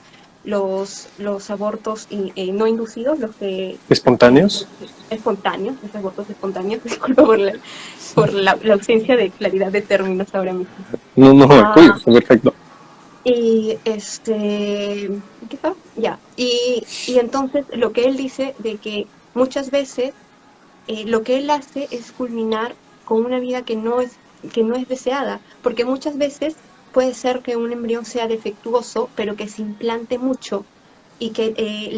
abortos no inducidos, ¿Espontáneos? espontáneos, los abortos espontáneos, disculpa por la ausencia de claridad de términos ahora mismo. No, no, Ah, está perfecto. y ¿qué está? Ya. Y entonces lo que él dice de que muchas veces lo que él hace es culminar con una vida que no es deseada, porque muchas veces puede ser que un embrión sea defectuoso, pero que se implante mucho y que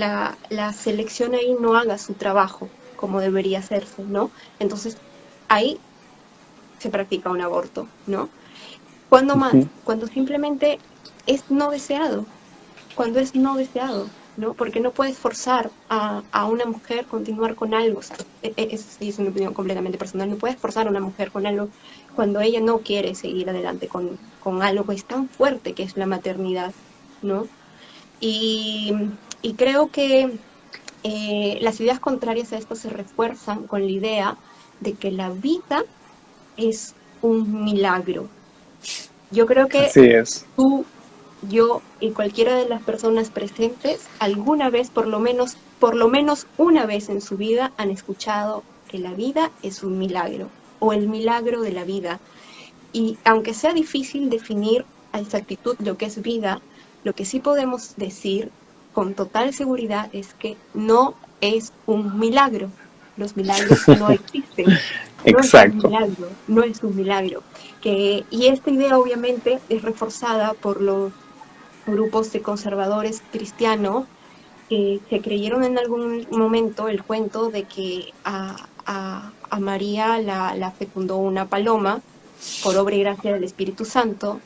la selección ahí no haga su trabajo como debería hacerse, ¿no? Entonces, ahí se practica un aborto, ¿no? ¿Cuándo más? Ujú. Cuando simplemente es no deseado, cuando es no deseado, ¿no? Porque no puedes forzar a una mujer a continuar con algo. O sea, es una opinión completamente personal. No puedes forzar a una mujer con algo cuando ella no quiere seguir adelante con algo que es tan fuerte que es la maternidad, ¿no? Y, y creo que las ideas contrarias a esto se refuerzan con la idea de que la vida es un milagro. Yo creo que Así es. tú, yo y cualquiera de las personas presentes alguna vez, por lo menos una vez en su vida, han escuchado que la vida es un milagro o el milagro de la vida. Y aunque sea difícil definir a exactitud lo que es vida, lo que sí podemos decir con total seguridad es que no es un milagro. Los milagros no existen. No es un Exacto. milagro, no es un milagro. Y esta idea obviamente es reforzada por los grupos de conservadores cristianos que se creyeron en algún momento el cuento de que a María la fecundó una paloma por obra y gracia del Espíritu Santo.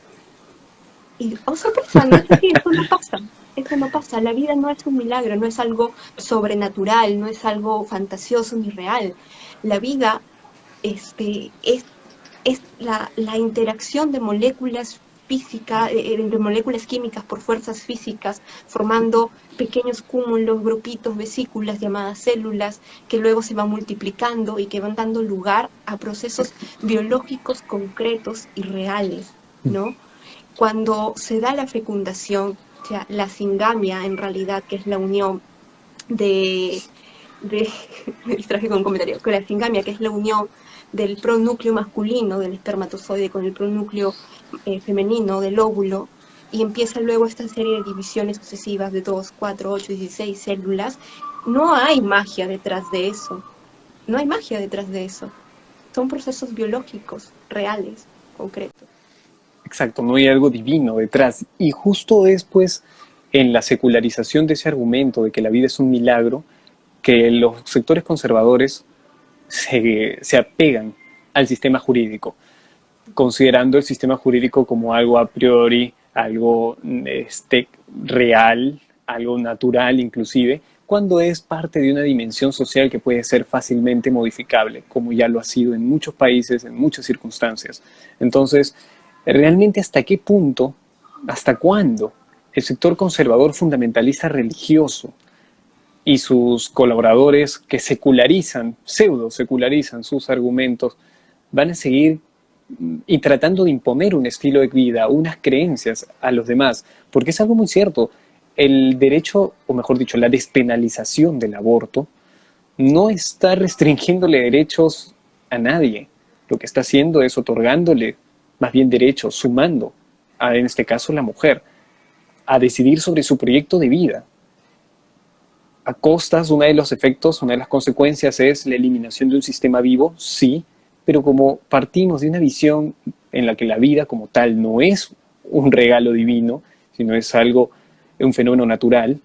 Y, oh sorpresa, no es así, eso no pasa. Eso no pasa. La vida no es un milagro, no es algo sobrenatural, no es algo fantasioso ni real. La vida es la interacción de moléculas físicas, de moléculas químicas por fuerzas físicas, formando pequeños cúmulos, grupitos, vesículas llamadas células, que luego se van multiplicando y que van dando lugar a procesos biológicos concretos y reales, ¿no? Cuando se da la fecundación, o sea, la singamia en realidad, que es la unión de, de me distraje con un comentario, que la singamia, que es la unión del pronúcleo masculino del espermatozoide con el pronúcleo femenino del óvulo, y empieza luego esta serie de divisiones sucesivas de 2, 4, 8, 16 células, no hay magia detrás de eso, no hay magia detrás de eso, son procesos biológicos, reales, concretos. Exacto, no hay algo divino detrás. Y justo después, en la secularización de ese argumento de que la vida es un milagro, que los sectores conservadores se apegan al sistema jurídico, considerando el sistema jurídico como algo a priori, algo real, algo natural inclusive, cuando es parte de una dimensión social que puede ser fácilmente modificable, como ya lo ha sido en muchos países, en muchas circunstancias. Entonces, ¿realmente hasta qué punto, hasta cuándo el sector conservador fundamentalista religioso y sus colaboradores que secularizan, pseudo secularizan sus argumentos, van a seguir y tratando de imponer un estilo de vida, unas creencias a los demás? Porque es algo muy cierto, el derecho, o mejor dicho, la despenalización del aborto no está restringiéndole derechos a nadie. Lo que está haciendo es otorgándole más bien derechos, sumando a, en este caso, la mujer, a decidir sobre su proyecto de vida. A costas, uno de los efectos, una de las consecuencias es la eliminación de un sistema vivo, sí, pero como partimos de una visión en la que la vida como tal no es un regalo divino, sino es algo, un fenómeno natural,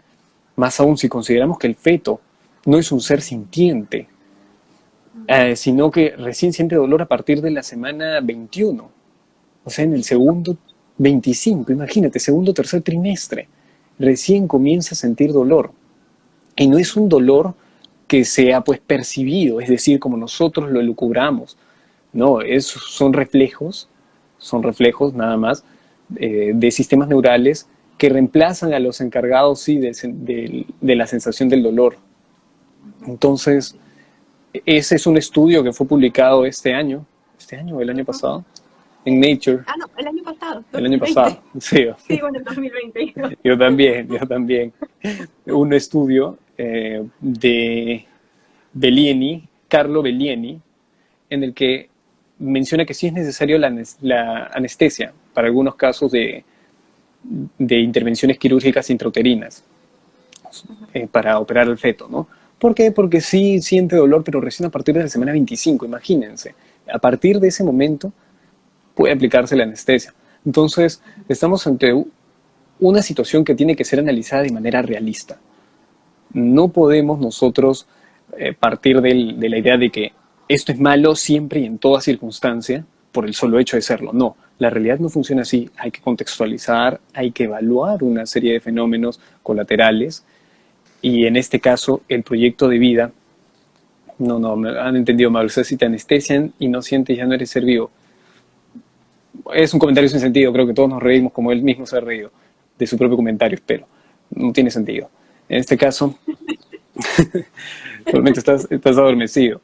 más aún si consideramos que el feto no es un ser sintiente, sino que recién siente dolor a partir de la semana 21, o sea, en el segundo 25, imagínate, segundo o tercer trimestre, recién comienza a sentir dolor. Y no es un dolor que sea pues percibido, es decir, como nosotros lo elucubramos. No, son reflejos nada más de sistemas neurales que reemplazan a los encargados, sí, de la sensación del dolor. Entonces, ese es un estudio que fue publicado este año o el año pasado, en Nature. Ah, no, el año pasado, El año 2020. pasado, sí. Sí, bueno, el 2020. Yo también. Un estudio de Bellieni, Carlo Bellieni, en el que menciona que sí es necesario la anestesia para algunos casos de intervenciones quirúrgicas intrauterinas para operar al feto, ¿no? ¿Por qué? Porque sí siente dolor, pero recién a partir de la semana 25, imagínense. A partir de ese momento puede aplicarse la anestesia. Entonces, estamos ante una situación que tiene que ser analizada de manera realista. No podemos nosotros partir de la idea de que esto es malo siempre y en toda circunstancia por el solo hecho de serlo. No, la realidad no funciona así. Hay que contextualizar, hay que evaluar una serie de fenómenos colaterales y en este caso el proyecto de vida, no, me han entendido mal, o sea, si te anestesian y no sientes ya no eres ser vivo. Es un comentario sin sentido, creo que todos nos reímos como él mismo se ha reído de su propio comentario, pero no tiene sentido. En este caso, solamente estás adormecido,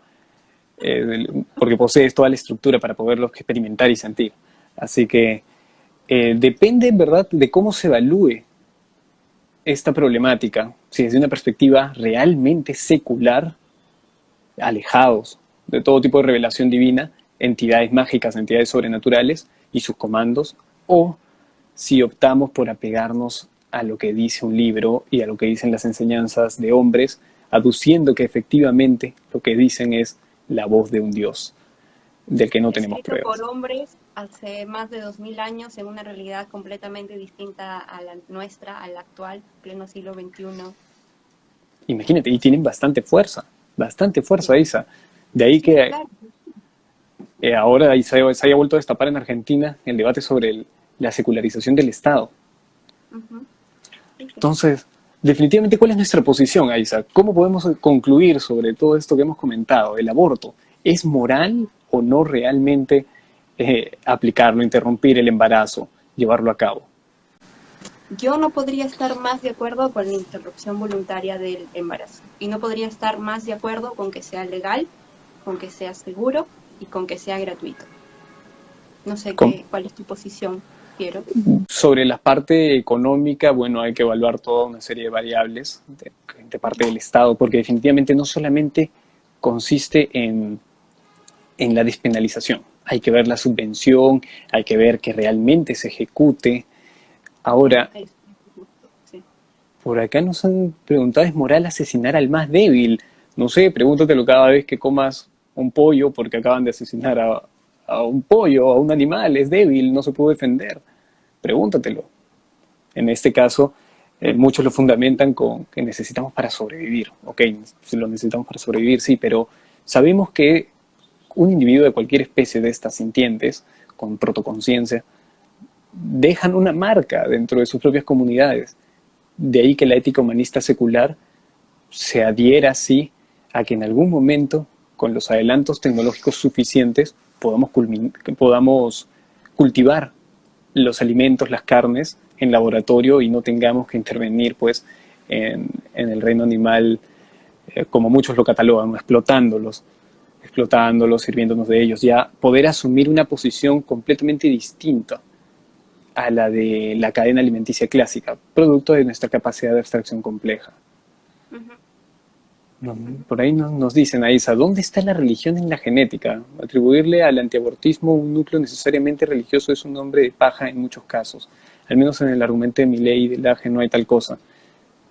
porque posees toda la estructura para poderlo experimentar y sentir. Así que depende, ¿verdad?, de cómo se evalúe esta problemática, si desde una perspectiva realmente secular, alejados de todo tipo de revelación divina, entidades mágicas, entidades sobrenaturales y sus comandos, o si optamos por apegarnos a lo que dice un libro y a lo que dicen las enseñanzas de hombres, aduciendo que efectivamente lo que dicen es la voz de un Dios, del que no tenemos Escrito pruebas. por hombres hace más de 2000 años en una realidad completamente distinta a la nuestra, a la actual, pleno siglo XXI. Imagínate, y tienen bastante fuerza, Isa. De ahí que Claro. ahora se haya vuelto a destapar en Argentina el debate sobre la secularización del Estado. Ujú. Sí, sí. Entonces, definitivamente, ¿cuál es nuestra posición, Isa? ¿Cómo podemos concluir sobre todo esto que hemos comentado? ¿El aborto es moral o no realmente aplicarlo, interrumpir el embarazo, llevarlo a cabo? Yo no podría estar más de acuerdo con la interrupción voluntaria del embarazo. Y no podría estar más de acuerdo con que sea legal, con que sea seguro y con que sea gratuito. No sé cuál es tu posición, Piero. Sobre la parte económica, bueno, hay que evaluar toda una serie de variables de parte del Estado, porque definitivamente no solamente consiste en la despenalización. Hay que ver la subvención, hay que ver que realmente se ejecute. Ahora, Sí. por acá nos han preguntado, ¿es moral asesinar al más débil? No sé, pregúntatelo cada vez que comas un pollo, porque acaban de asesinar a un pollo, a un animal, es débil, no se puede defender. Pregúntatelo. En este caso, muchos lo fundamentan con que necesitamos para sobrevivir. Ok, si lo necesitamos para sobrevivir, sí, pero sabemos que un individuo de cualquier especie de estas sintientes, con protoconciencia, dejan una marca dentro de sus propias comunidades. De ahí que la ética humanista secular se adhiera así a que en algún momento, con los adelantos tecnológicos suficientes, podamos cultivar los alimentos, las carnes en laboratorio y no tengamos que intervenir pues en el reino animal, como muchos lo catalogan, explotándolos, sirviéndonos de ellos, ya poder asumir una posición completamente distinta a la de la cadena alimenticia clásica, producto de nuestra capacidad de abstracción compleja. Por ahí nos dicen, Aisa, ¿dónde está la religión en la genética? Atribuirle al antiabortismo un núcleo necesariamente religioso es un nombre de paja en muchos casos. Al menos en el argumento de Milei y de Laje no hay tal cosa.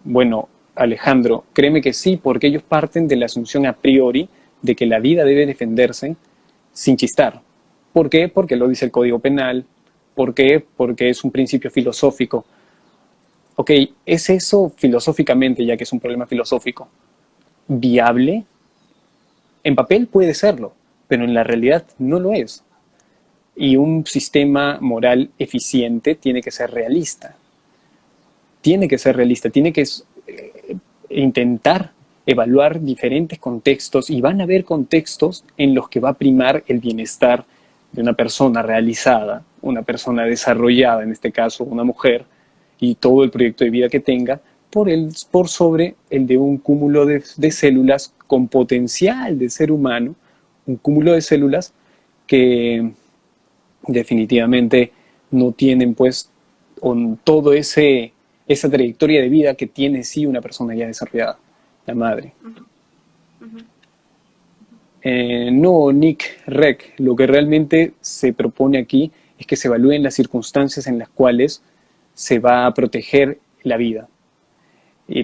Bueno, Alejandro, créeme que sí, porque ellos parten de la asunción a priori de que la vida debe defenderse sin chistar. ¿Por qué? Porque lo dice el Código Penal. ¿Por qué? Porque es un principio filosófico. Ok, ¿es eso filosóficamente, ya que es un problema filosófico, viable? En papel puede serlo, pero en la realidad no lo es. Y un sistema moral eficiente tiene que ser realista. Tiene que intentar evaluar diferentes contextos, y van a haber contextos en los que va a primar el bienestar de una persona realizada una persona desarrollada, en este caso una mujer, y todo el proyecto de vida que tenga, por sobre el de un cúmulo de células con potencial de ser humano, un cúmulo de células que definitivamente no tienen pues todo esa trayectoria de vida que tiene sí una persona ya desarrollada, la madre. No, Nick Rec, lo que realmente se propone aquí es que se evalúen las circunstancias en las cuales se va a proteger la vida.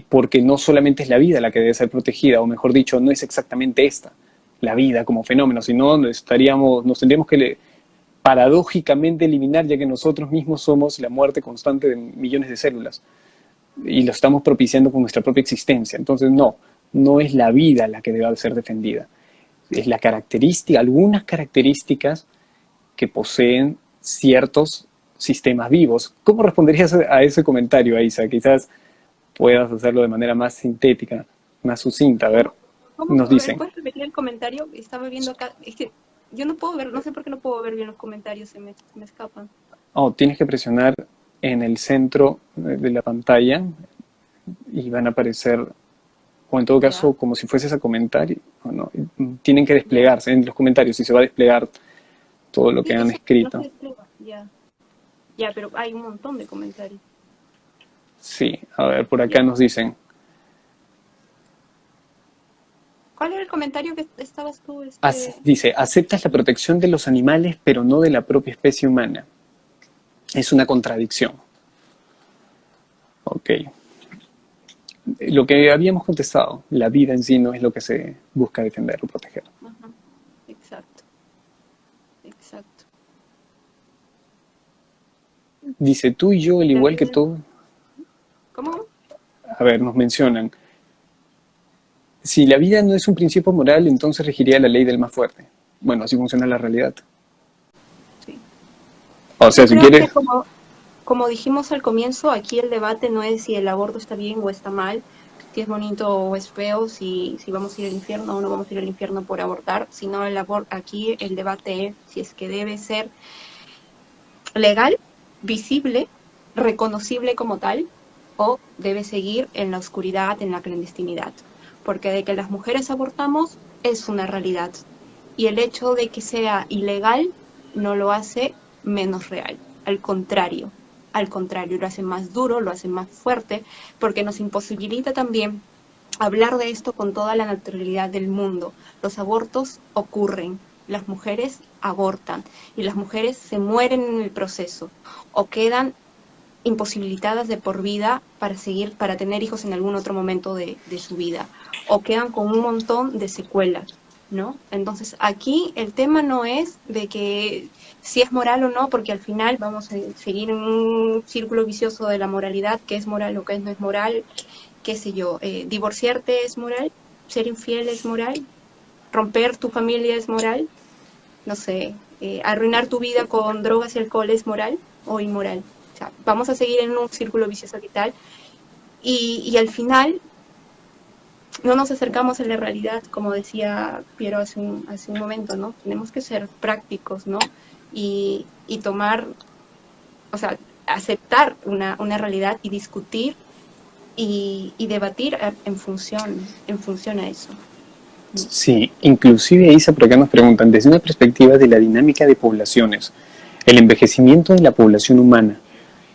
Porque no solamente es la vida la que debe ser protegida, o mejor dicho, no es exactamente esta, la vida como fenómeno, sino nos tendríamos que paradójicamente eliminar, ya que nosotros mismos somos la muerte constante de millones de células y lo estamos propiciando con nuestra propia existencia. Entonces no es la vida la que debe ser defendida, es la característica, algunas características que poseen ciertos sistemas vivos. ¿Cómo responderías a ese comentario, Aisa? Quizás puedas hacerlo de manera más sintética, más sucinta. A ver, ¿Cómo? nos A ver, dicen. ¿puedes repetir el comentario? Estaba viendo acá, es que yo no puedo ver, no sé por qué no puedo ver bien los comentarios, se me escapan. Tienes que presionar en el centro de la pantalla y van a aparecer, o en todo caso, Ya, como si fueses a comentario, o no, tienen que ya. desplegarse en los comentarios y se va a desplegar todo lo que Sí, han eso no se escrito. despliega, ya. Ya, pero hay un montón de comentarios. Sí, a ver, por acá Ya. nos dicen. ¿Cuál era el comentario que estabas tú, Dice, aceptas la protección de los animales, pero no de la propia especie humana. Es una contradicción. Ok. Lo que habíamos contestado, la vida en sí no es lo que se busca defender o proteger. Ajá, exacto, exacto. Dice, tú y yo, al La igual que vida, todo, ¿cómo? a ver, nos mencionan, si la vida no es un principio moral, entonces regiría la ley del más fuerte. Bueno, así funciona la realidad. Sí. O sea, Yo si creo quieres, que como dijimos al comienzo, aquí el debate no es si el aborto está bien o está mal, si es bonito o es feo, si vamos a ir al infierno o no vamos a ir al infierno por abortar, sino aquí el debate es si es que debe ser legal, visible, reconocible como tal, o debe seguir en la oscuridad, en la clandestinidad. Porque de que las mujeres abortamos es una realidad. Y el hecho de que sea ilegal no lo hace menos real. Al contrario, lo hace más duro, lo hace más fuerte, porque nos imposibilita también hablar de esto con toda la naturalidad del mundo. Los abortos ocurren, las mujeres abortan y las mujeres se mueren en el proceso o quedan imposibilitadas de por vida para tener hijos en algún otro momento de su vida, o quedan con un montón de secuelas, ¿no? Entonces aquí el tema no es de que si es moral o no, porque al final vamos a seguir en un círculo vicioso de la moralidad, qué es moral o qué no es moral, qué sé yo, divorciarte es moral, ser infiel es moral, romper tu familia es moral, no sé, arruinar tu vida con drogas y alcohol es moral o inmoral. O sea, vamos a seguir en un círculo vicioso y tal. Y al final no nos acercamos a la realidad, como decía Piero hace un momento, ¿no? Tenemos que ser prácticos, ¿no? Y tomar, o sea, aceptar una realidad y discutir y debatir en función a eso. sí, inclusive Isa, por acá nos preguntan, desde una perspectiva de la dinámica de poblaciones, el envejecimiento de la población humana,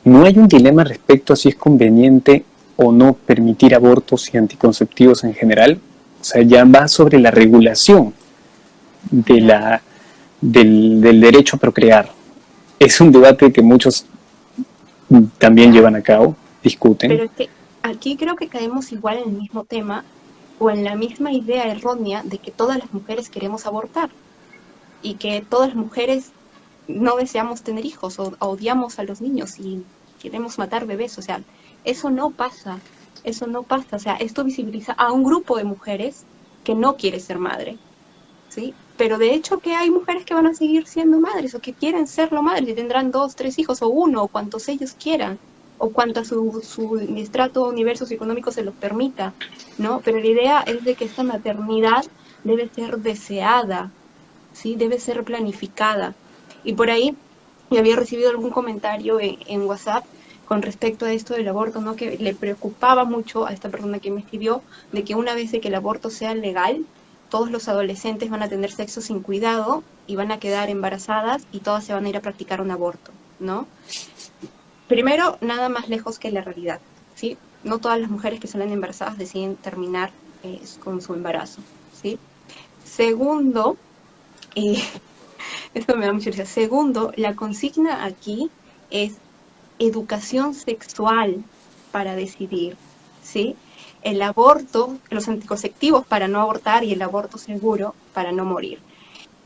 ¿no hay un dilema respecto a si es conveniente o no permitir abortos y anticonceptivos en general? O sea, ya va sobre la regulación de Ya. del derecho a procrear. Es un debate que muchos también Ya. llevan a cabo, discuten. Pero es que aquí creo que caemos igual en el mismo tema o en la misma idea errónea de que todas las mujeres queremos abortar y que todas las mujeres no deseamos tener hijos o odiamos a los niños y queremos matar bebés. O sea, eso no pasa, eso no pasa. O sea, esto visibiliza a un grupo de mujeres que no quiere ser madre, ¿sí? Pero de hecho que hay mujeres que van a seguir siendo madres o que quieren serlo madres y tendrán 2, 3 hijos o uno o cuantos ellos quieran o cuanto a su estrato universo económico se los permita, ¿no? Pero la idea es de que esta maternidad debe ser deseada, ¿sí? Debe ser planificada. Y por ahí y había recibido algún comentario en WhatsApp con respecto a esto del aborto, ¿no? Que le preocupaba mucho a esta persona que me escribió de que una vez de que el aborto sea legal, todos los adolescentes van a tener sexo sin cuidado y van a quedar embarazadas y todas se van a ir a practicar un aborto, ¿no? Primero, nada más lejos que la realidad, ¿sí? No todas las mujeres que salen embarazadas deciden terminar con su embarazo, ¿sí? Segundo, eh, esto me da mucha risa. Segundo, la consigna aquí es educación sexual para decidir, ¿sí? El aborto, los anticonceptivos para no abortar y el aborto seguro para no morir.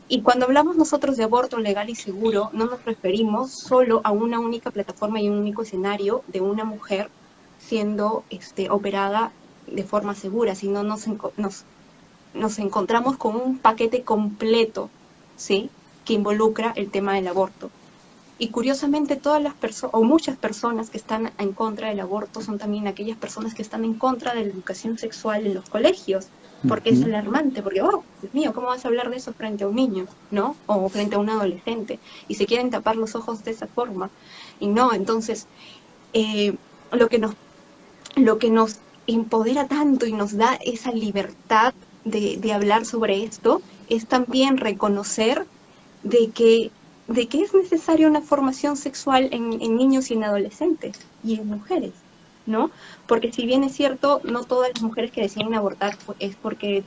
Y cuando hablamos nosotros de aborto legal y seguro, no nos referimos solo a una única plataforma y un único escenario de una mujer siendo operada de forma segura, sino nos encontramos con un paquete completo, ¿sí? Que involucra el tema del aborto. Y curiosamente todas las personas, o muchas personas que están en contra del aborto son también aquellas personas que están en contra de la educación sexual en los colegios, porque es alarmante, porque, oh, Dios mío, ¿cómo vas a hablar de eso frente a un niño, no? O frente a un adolescente, y se quieren tapar los ojos de esa forma. Y no, entonces, eh, lo que nos lo que nos empodera tanto y nos da esa libertad de hablar sobre esto es también reconocer de que, de que es necesaria una formación sexual en niños y en adolescentes y en mujeres, ¿no? Porque si bien es cierto, no todas las mujeres que deciden abortar es porque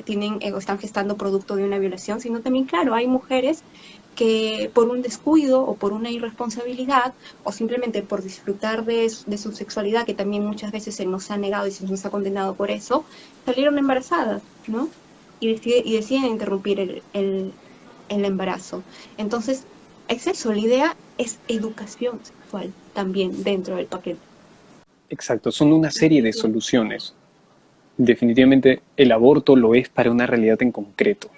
tienen o están gestando producto de una violación, sino también, claro, hay mujeres que por un descuido o por una irresponsabilidad o simplemente por disfrutar de su sexualidad, que también muchas veces se nos ha negado y se nos ha condenado por eso, salieron embarazadas, ¿no? Y deciden interrumpir el embarazo. Entonces, es eso, la idea es educación sexual también dentro del paquete. Exacto, son una serie de soluciones. Definitivamente el aborto lo es para una realidad en concreto.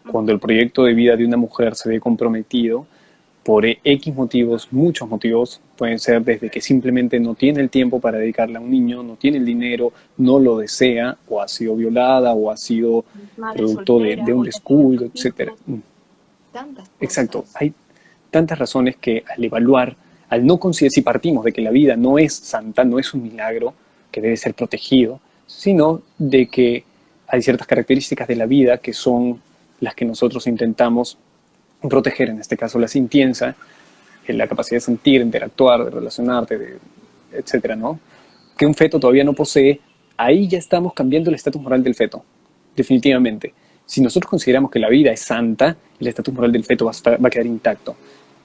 Cuando el proyecto de vida de una mujer se ve comprometido por X motivos, muchos motivos, pueden ser desde que simplemente no tiene el tiempo para dedicarle a un niño, no tiene el dinero, no lo desea, o ha sido violada, o ha sido Madre producto soltera, de un o ya tiene descuido, otros etc. hijos, tantas Exacto, cosas. hay tantas razones que al evaluar, al no considerar, si partimos de que la vida no es santa, no es un milagro que debe ser protegido, sino de que hay ciertas características de la vida que son las que nosotros intentamos proteger, en este caso la sintiencia, la capacidad de sentir, de interactuar, de relacionarte, etcétera, ¿no? Que un feto todavía no posee, ahí ya estamos cambiando el estatus moral del feto, definitivamente. Si nosotros consideramos que la vida es santa, el estatus moral del feto va a quedar intacto.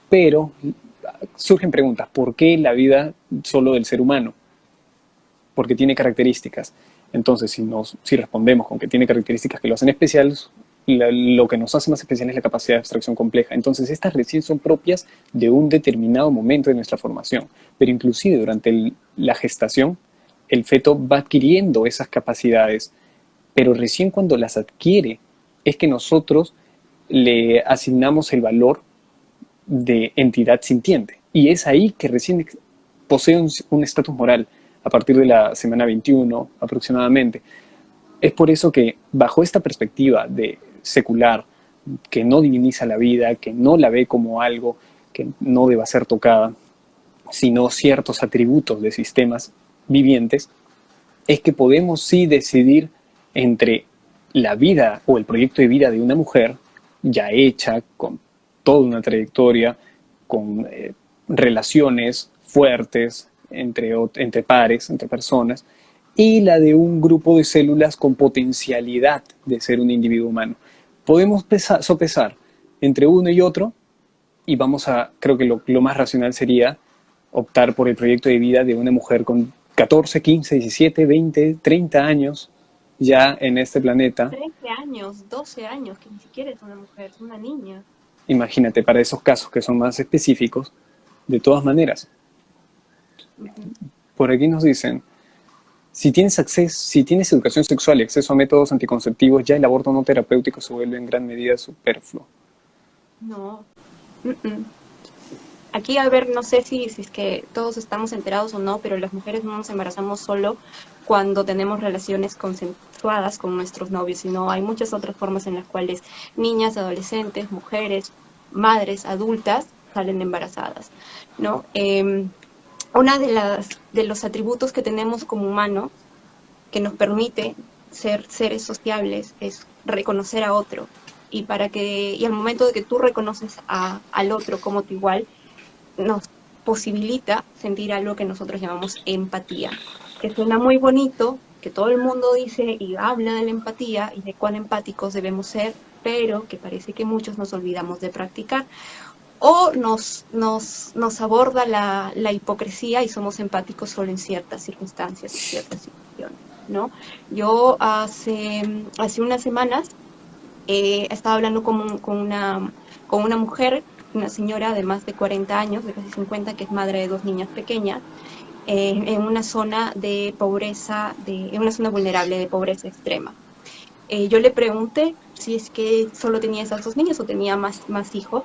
Pero surgen preguntas, ¿por qué la vida solo del ser humano? Porque tiene características. Entonces, si respondemos con que tiene características que lo hacen especial, lo que nos hace más especial es la capacidad de abstracción compleja. Entonces, estas recién son propias de un determinado momento de nuestra formación. Pero inclusive durante la gestación, el feto va adquiriendo esas capacidades, pero recién cuando las adquiere es que nosotros le asignamos el valor de entidad sintiente. Y es ahí que recién posee un estatus moral, a partir de la semana 21 aproximadamente. Es por eso que bajo esta perspectiva de secular, que no diviniza la vida, que no la ve como algo que no deba ser tocada, sino ciertos atributos de sistemas vivientes, es que podemos sí decidir entre la vida o el proyecto de vida de una mujer ya hecha, con toda una trayectoria, con relaciones fuertes entre pares, entre personas, y la de un grupo de células con potencialidad de ser un individuo humano. Podemos sopesar entre uno y otro y creo que lo más racional sería optar por el proyecto de vida de una mujer con 14, 15, 17, 20, 30 años ya en este planeta. 13 años, 12 años, que ni siquiera es una mujer, es una niña. Imagínate, para esos casos que son más específicos, de todas maneras. Ujú. Por aquí nos dicen, si tienes educación sexual y acceso a métodos anticonceptivos, ya el aborto no terapéutico se vuelve en gran medida superfluo. No. Mm-mm. Aquí, a ver, no sé si es que todos estamos enterados o no, pero las mujeres no nos embarazamos solo cuando tenemos relaciones consensuadas con nuestros novios, sino hay muchas otras formas en las cuales niñas, adolescentes, mujeres madres adultas salen embarazadas, ¿no? Una de los atributos que tenemos como humanos que nos permite ser seres sociables es reconocer a otro. Y al momento de que tú reconoces al otro como tu igual, nos posibilita sentir algo que nosotros llamamos empatía, que suena muy bonito, que todo el mundo dice y habla de la empatía y de cuán empáticos debemos ser, pero que parece que muchos nos olvidamos de practicar. O nos aborda la hipocresía y somos empáticos solo en ciertas circunstancias y ciertas situaciones, ¿no? Yo hace unas semanas estaba hablando con una mujer, una señora de más de 40 años, de casi 50, que es madre de dos niñas pequeñas, en una zona de pobreza, en una zona vulnerable de pobreza extrema. Yo le pregunté si es que solo tenía esas dos niñas o tenía más hijos,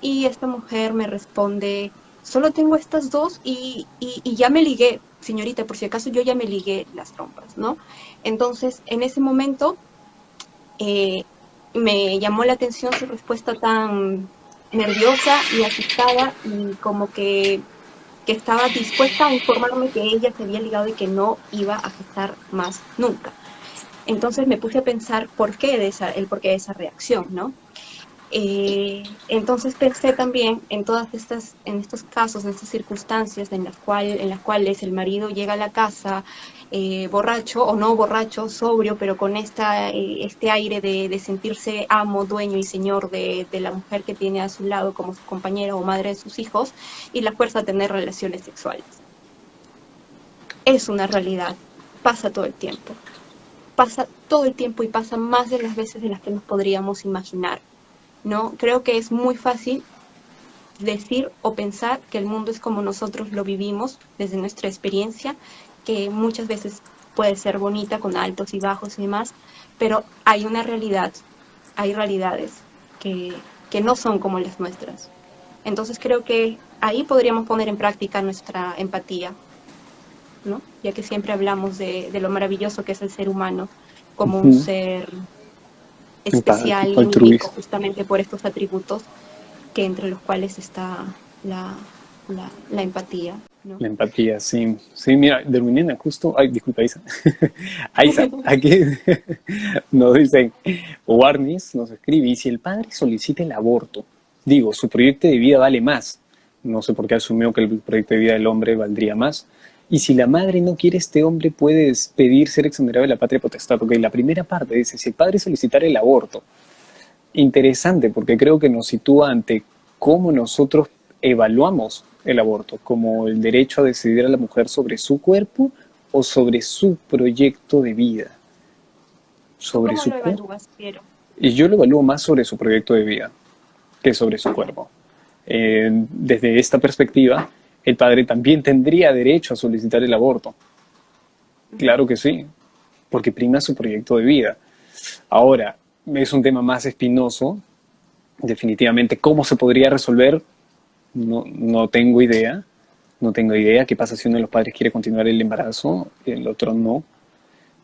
y esta mujer me responde, solo tengo estas dos y ya me ligué, señorita, por si acaso yo ya me ligué las trompas, ¿no? Entonces, en ese momento eh, me llamó la atención su respuesta tan nerviosa y asustada y como que estaba dispuesta a informarme que ella se había ligado y que no iba a gestar más nunca. Entonces me puse a pensar el porqué de esa reacción, ¿no? Entonces pensé también en en estos casos, en estas circunstancias en las cuales el marido llega a la casa borracho o no borracho, sobrio, pero con este aire de sentirse amo, dueño y señor de la mujer que tiene a su lado como su compañera o madre de sus hijos, y la fuerza a tener relaciones sexuales. Es una realidad, pasa todo el tiempo. Pasa todo el tiempo y pasa más de las veces de las que nos podríamos imaginar, ¿no? Creo que es muy fácil decir o pensar que el mundo es como nosotros lo vivimos desde nuestra experiencia, que muchas veces puede ser bonita con altos y bajos y demás, pero hay una realidad, hay realidades que no son como las nuestras. Entonces creo que ahí podríamos poner en práctica nuestra empatía, ¿no? Ya que siempre hablamos de lo maravilloso que es el ser humano como un Ujú. ser especial y único, Altruista. justamente por estos atributos que entre los cuales está la empatía, ¿no? La empatía, sí. Sí, mira, Derminena, justo. Ay, disculpa, Isa. Isa, aquí nos dicen, Warnis nos escribe, y si el padre solicita el aborto, digo, su proyecto de vida vale más. No sé por qué asumió que el proyecto de vida del hombre valdría más. Y si la madre no quiere este hombre, puede pedir ser exonerado de la patria potestad. Ok, la primera parte dice, si el padre solicitara el aborto, interesante, porque creo que nos sitúa ante cómo nosotros evaluamos el aborto, como el derecho a decidir a la mujer sobre su cuerpo o sobre su proyecto de vida. ¿Tú Sobre cómo su lo cuerpo. evalúas, Piero? Y yo lo evalúo más sobre su proyecto de vida que sobre su cuerpo. Desde esta perspectiva, el padre también tendría derecho a solicitar el aborto. Claro que sí, porque prima su proyecto de vida. Ahora, es un tema más espinoso. Definitivamente, ¿cómo se podría resolver? No tengo idea. No tengo idea. ¿Qué pasa si uno de los padres quiere continuar el embarazo y el otro no?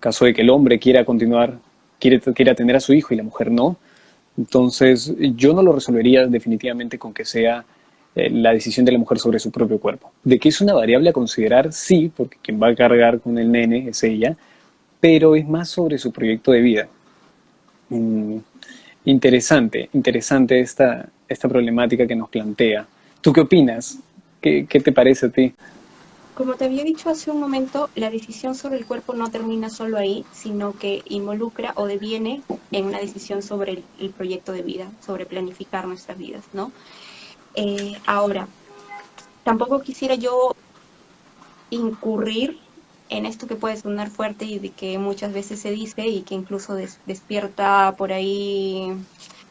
Caso de que el hombre quiera continuar, quiera tener a su hijo y la mujer no. Entonces, yo no lo resolvería definitivamente con que sea la decisión de la mujer sobre su propio cuerpo. De que es una variable a considerar, sí, porque quien va a cargar con el nene es ella, pero es más sobre su proyecto de vida. Mm, interesante esta problemática que nos plantea. ¿Tú qué opinas? ¿Qué te parece a ti? Como te había dicho hace un momento, la decisión sobre el cuerpo no termina solo ahí, sino que involucra o deviene en una decisión sobre el proyecto de vida, sobre planificar nuestras vidas, ¿no? Ahora, tampoco quisiera yo incurrir en esto que puede sonar fuerte y de que muchas veces se dice y que incluso despierta por ahí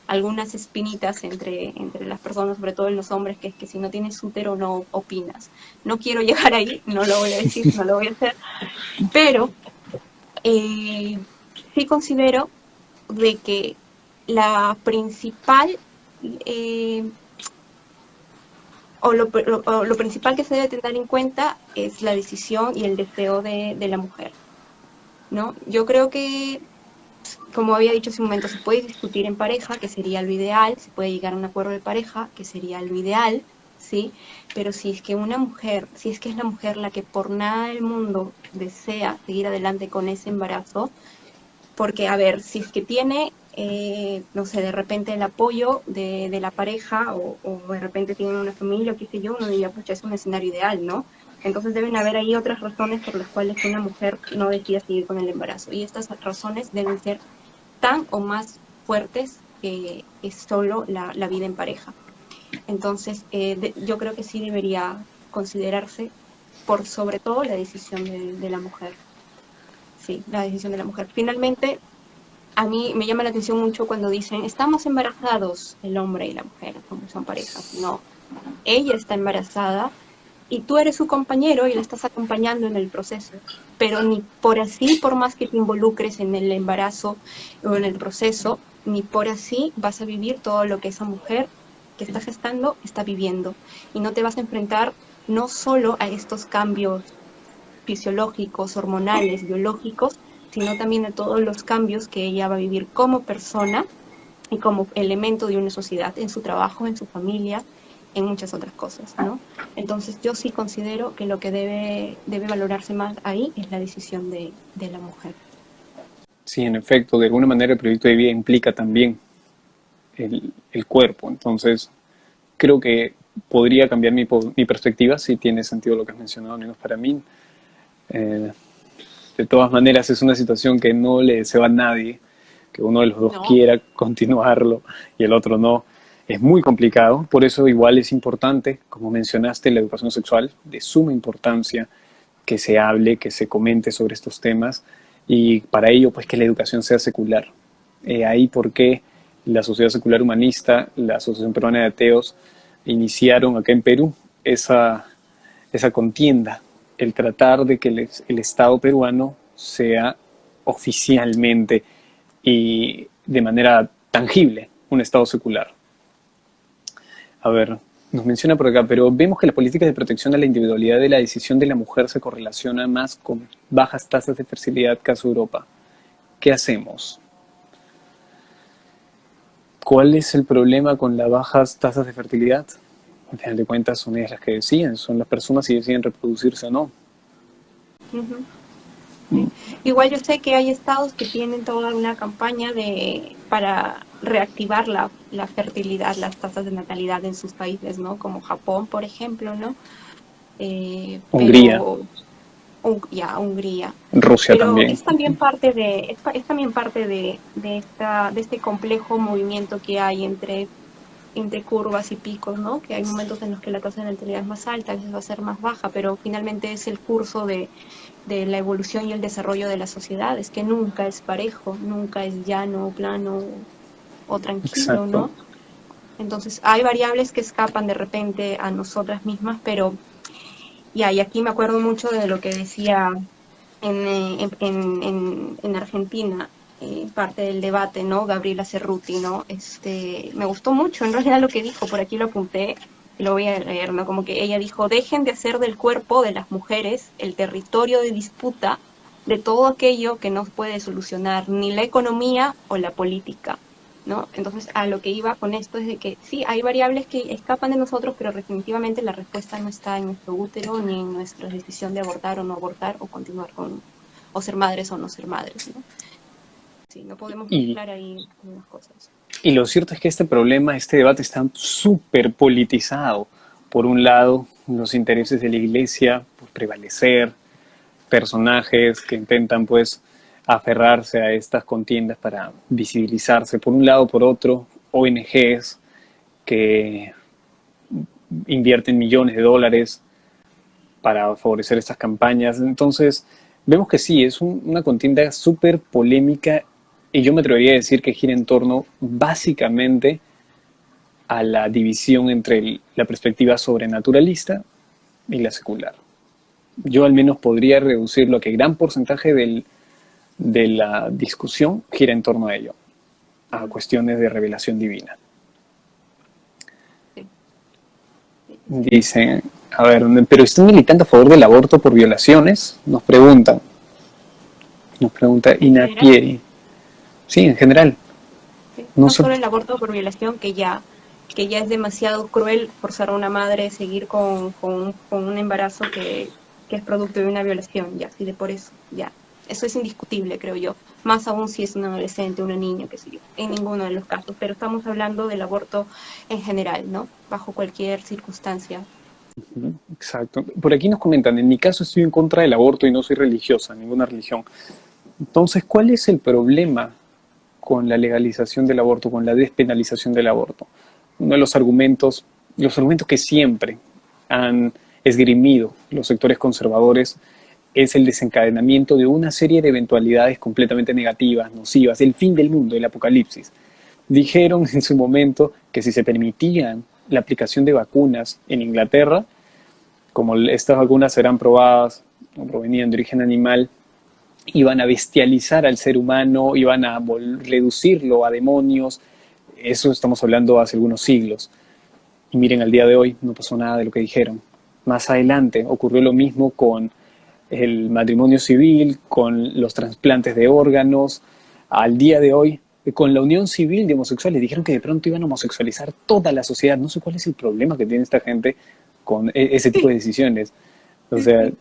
algunas espinitas entre las personas, sobre todo en los hombres, que es que si no tienes útero no opinas. No quiero llegar ahí, no lo voy a decir, no lo voy a hacer, pero eh, sí considero de que la principal eh, o lo principal que se debe tener en cuenta es la decisión y el deseo de la mujer, ¿no? Yo creo que como había dicho hace un momento, se puede discutir en pareja, que sería lo ideal, se puede llegar a un acuerdo de pareja, que sería lo ideal, ¿sí? Pero si es que una mujer, si es que es la mujer la que por nada del mundo desea seguir adelante con ese embarazo, porque, a ver, si es que tiene, no sé, de repente el apoyo de la pareja o de repente tienen una familia o qué sé yo, uno diría, pues es un escenario ideal, ¿no? Entonces deben haber ahí otras razones por las cuales una mujer no decida seguir con el embarazo. Y estas razones deben ser tan o más fuertes que es solo la vida en pareja. Entonces, yo creo que sí debería considerarse por sobre todo la decisión de la mujer. Sí, la decisión de la mujer. Finalmente, a mí me llama la atención mucho cuando dicen, estamos embarazados, el hombre y la mujer, como son parejas. No, ella está embarazada y tú eres su compañero y la estás acompañando en el proceso. Pero ni por así, por más que te involucres en el embarazo o en el proceso, ni por así vas a vivir todo lo que esa mujer que está gestando está viviendo. Y no te vas a enfrentar no solo a estos cambios fisiológicos, hormonales, biológicos, sino también a todos los cambios que ella va a vivir como persona y como elemento de una sociedad, en su trabajo, en su familia, en muchas otras cosas, ¿no? Entonces yo sí considero que lo que debe valorarse más ahí es la decisión de la mujer. Sí, en efecto, de alguna manera el proyecto de vida implica también el cuerpo. Entonces, creo que podría cambiar mi perspectiva si tiene sentido lo que has mencionado, al menos para mí. Eh, de todas maneras, es una situación que no le deseo a nadie, que uno de los dos No, quiera continuarlo y el otro no. Es muy complicado, por eso igual es importante, como mencionaste, la educación sexual, de suma importancia que se hable, que se comente sobre estos temas y para ello pues que la educación sea secular. Ahí porque la Sociedad Secular Humanista, la Asociación Peruana de Ateos, iniciaron acá en Perú esa contienda, el tratar de que el Estado peruano sea oficialmente y de manera tangible un Estado secular. A ver, nos menciona por acá, pero vemos que las políticas de protección a la individualidad de la decisión de la mujer se correlaciona más con bajas tasas de fertilidad caso Europa. ¿Qué hacemos? ¿Cuál es el problema con las bajas tasas de fertilidad? Al final de cuentas son ellas las que deciden, son las personas si deciden reproducirse o no. uh-huh. Sí. Igual yo sé que hay estados que tienen toda una campaña para reactivar la fertilidad, las tasas de natalidad en sus países, ¿no? Como Japón, por ejemplo, ¿no? Hungría, Pero ya Hungría, Rusia pero también. es también parte es también parte de este complejo movimiento que hay entre curvas y picos, ¿no? Que hay momentos en los que la tasa de natalidad es más alta, a veces va a ser más baja, pero finalmente es el curso de la evolución y el desarrollo de las sociedades, que nunca es parejo, nunca es llano, plano o tranquilo, Exacto. ¿no? Entonces hay variables que escapan de repente a nosotras mismas, pero y aquí me acuerdo mucho de lo que decía en Argentina, parte del debate, ¿no? Gabriela Cerruti, ¿no? Me gustó mucho, en realidad lo que dijo, por aquí lo apunté, lo voy a leer, ¿no? Como que ella dijo, dejen de hacer del cuerpo de las mujeres el territorio de disputa de todo aquello que no puede solucionar ni la economía o la política, ¿no? Entonces, a lo que iba con esto es de que sí, hay variables que escapan de nosotros, pero definitivamente la respuesta no está en nuestro útero ni en nuestra decisión de abortar o no abortar o continuar con, o ser madres o no ser madres, ¿no? Sí, no podemos Y, mezclar ahí unas cosas. y lo cierto es que este problema, este debate está súper politizado. Por un lado, los intereses de la iglesia pues, prevalecer, personajes que intentan pues aferrarse a estas contiendas para visibilizarse por un lado, por otro, ONGs que invierten millones de dólares para favorecer estas campañas. Entonces, vemos que sí, es una contienda súper polémica y yo me atrevería a decir que gira en torno básicamente a la división entre la perspectiva sobrenaturalista y la secular. Yo al menos podría reducirlo a que gran porcentaje de la discusión gira en torno a ello, a cuestiones de revelación divina. Sí, sí, sí. Dicen, a ver, pero ¿están militando a favor del aborto por violaciones? Nos pregunta ¿En qué era? Inapieri. Sí, en general. ¿sí? No No sé. solo el aborto por violación, que ya es demasiado cruel forzar a una madre a seguir con un embarazo que es producto de una violación, ya, así de por eso, ya. Eso es indiscutible, creo yo. Más aún si es un adolescente, una niña, qué sé yo, en ninguno de los casos. Pero estamos hablando del aborto en general, ¿no? Bajo cualquier circunstancia. Exacto. Por aquí nos comentan, en mi caso estoy en contra del aborto y no soy religiosa, ninguna religión. Entonces, ¿cuál es el problema con la legalización del aborto, con la despenalización del aborto? Uno de los argumentos que siempre han esgrimido los sectores conservadores es el desencadenamiento de una serie de eventualidades completamente negativas, nocivas, el fin del mundo, el apocalipsis. Dijeron en su momento que si se permitían la aplicación de vacunas en Inglaterra, como estas vacunas serán probadas o provenían de origen animal, iban a bestializar al ser humano, iban a reducirlo a demonios. Eso estamos hablando hace algunos siglos. Y miren, al día de hoy no pasó nada de lo que dijeron. Más adelante ocurrió lo mismo con el matrimonio civil, con los trasplantes de órganos. Al día de hoy, con la unión civil de homosexuales, dijeron que de pronto iban a homosexualizar toda la sociedad. No sé cuál es el problema que tiene esta gente con ese tipo de decisiones. O sea,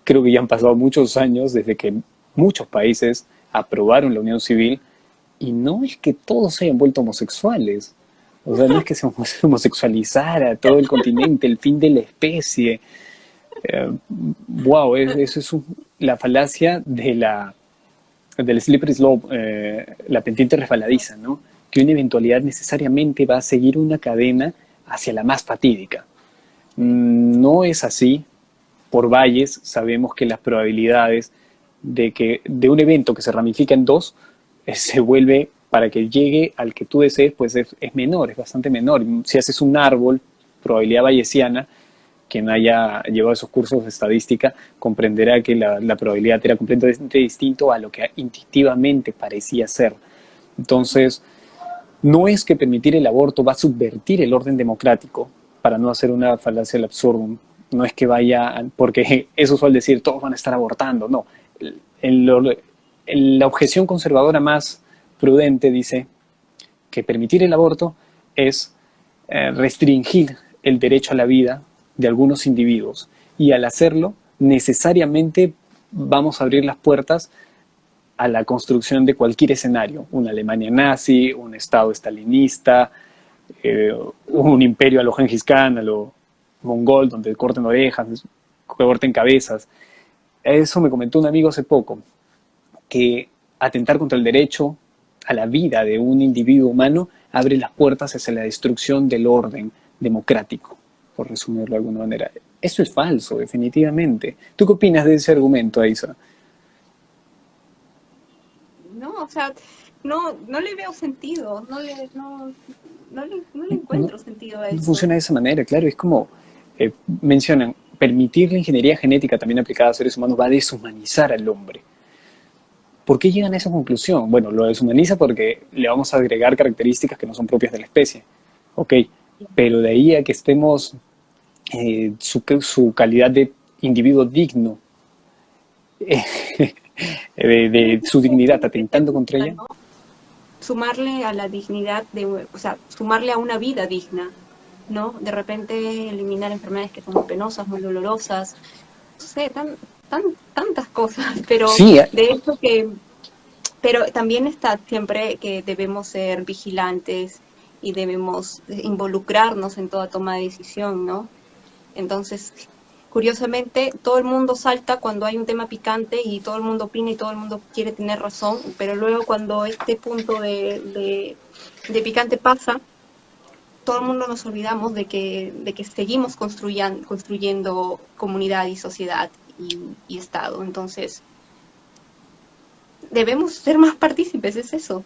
creo que ya han pasado muchos años desde que muchos países aprobaron la unión civil y no es que todos se hayan vuelto homosexuales. O sea, no es que se homosexualizara todo el continente, el fin de la especie. Wow, eso es la falacia del slippery slope, la pendiente resbaladiza, ¿no? Que una eventualidad necesariamente va a seguir una cadena hacia la más fatídica. No es así. Por valles sabemos que las probabilidades de un evento que se ramifica en dos se vuelve, para que llegue al que tú desees, pues es menor, es bastante menor. Si haces un árbol, probabilidad bayesiana, quien haya llevado esos cursos de estadística comprenderá que la probabilidad era completamente distinto a lo que intuitivamente parecía ser. Entonces, no es que permitir el aborto va a subvertir el orden democrático, para no hacer una falacia del absurdum. No es que vaya, porque es usual decir todos van a estar abortando, no. El, la objeción conservadora más prudente dice que permitir el aborto es restringir el derecho a la vida de algunos individuos y al hacerlo necesariamente vamos a abrir las puertas a la construcción de cualquier escenario, una Alemania nazi, un Estado estalinista, un imperio a lo Gengis Khan, a lo mongol, donde corten orejas, corten cabezas. Eso me comentó un amigo hace poco, que atentar contra el derecho a la vida de un individuo humano abre las puertas hacia la destrucción del orden democrático, por resumirlo de alguna manera. Eso es falso, definitivamente. ¿Tú qué opinas de ese argumento, Aisa? No, o sea, no le veo sentido, no le No, encuentro sentido a no eso. funciona de esa manera, claro. Es como mencionan, permitir la ingeniería genética también aplicada a seres humanos va a deshumanizar al hombre. ¿Por qué llegan a esa conclusión? Bueno, lo deshumaniza porque le vamos a agregar características que no son propias de la especie. Ok, pero de ahí a que estemos su calidad de individuo digno, de su dignidad, atentando contra ella. Sumarle a la dignidad o sea, sumarle a una vida digna, ¿no? De repente eliminar enfermedades que son muy penosas, muy dolorosas, no sé, tantas cosas, pero Sí, de hecho pero también está siempre que debemos ser vigilantes y debemos involucrarnos en toda toma de decisión, ¿no? Entonces, curiosamente, todo el mundo salta cuando hay un tema picante y todo el mundo opina y todo el mundo quiere tener razón, pero luego cuando este punto de picante pasa, todo el mundo nos olvidamos de que seguimos construyendo comunidad y sociedad y Estado. Entonces, debemos ser más partícipes, es eso,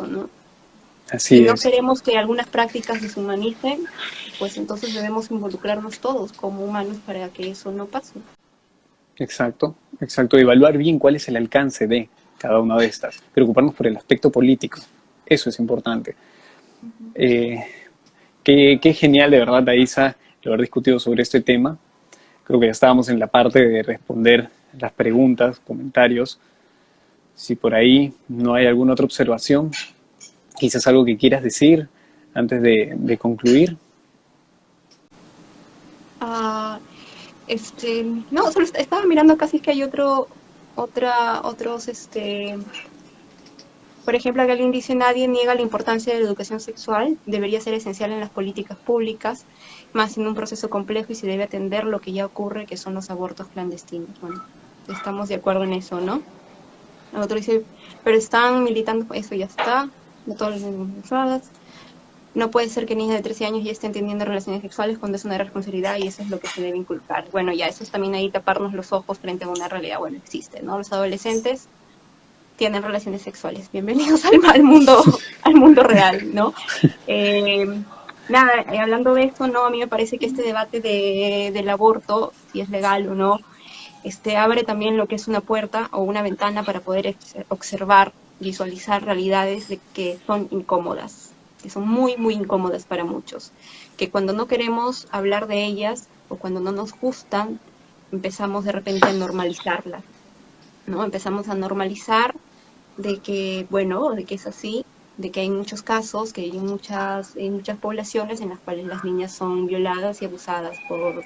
¿no? Si así no es. queremos que algunas prácticas deshumanicen, pues entonces debemos involucrarnos todos como humanos para que eso no pase. Exacto, exacto. Evaluar bien cuál es el alcance de cada una de estas. Preocuparnos por el aspecto político. Eso es importante. Eh, qué genial, de verdad, Aisa, el haber discutido sobre este tema. Creo que ya estábamos en la parte de responder las preguntas, comentarios. Si por ahí no hay alguna otra observación, quizás algo que quieras decir antes de concluir. Ah, no, solo estaba mirando acá si es que hay otros, por ejemplo, que alguien dice: nadie niega la importancia de la educación sexual, debería ser esencial en las políticas públicas, más en un proceso complejo y se debe atender lo que ya ocurre, que son los abortos clandestinos. Bueno, estamos de acuerdo en eso, ¿no? El otro dice: pero están militando, eso ya está, de todas las usadas. No puede ser que niñas de 13 años ya estén teniendo relaciones sexuales cuando es una responsabilidad y eso es lo que se debe inculcar. Bueno, ya eso es también ahí taparnos los ojos frente a una realidad. Bueno, existe, ¿no? Los adolescentes tienen relaciones sexuales. Bienvenidos al mundo real, ¿no? Eh, nada, hablando de esto, ¿no? A mí me parece que este debate del aborto, si es legal o no, abre también lo que es una puerta o una ventana para poder observar, visualizar realidades de que son incómodas, que son muy, muy incómodas para muchos, que cuando no queremos hablar de ellas o cuando no nos gustan, empezamos de repente a normalizarlas, ¿no? Empezamos a normalizar de que, bueno, de que es así, de que hay muchos casos, que hay muchas poblaciones en las cuales las niñas son violadas y abusadas por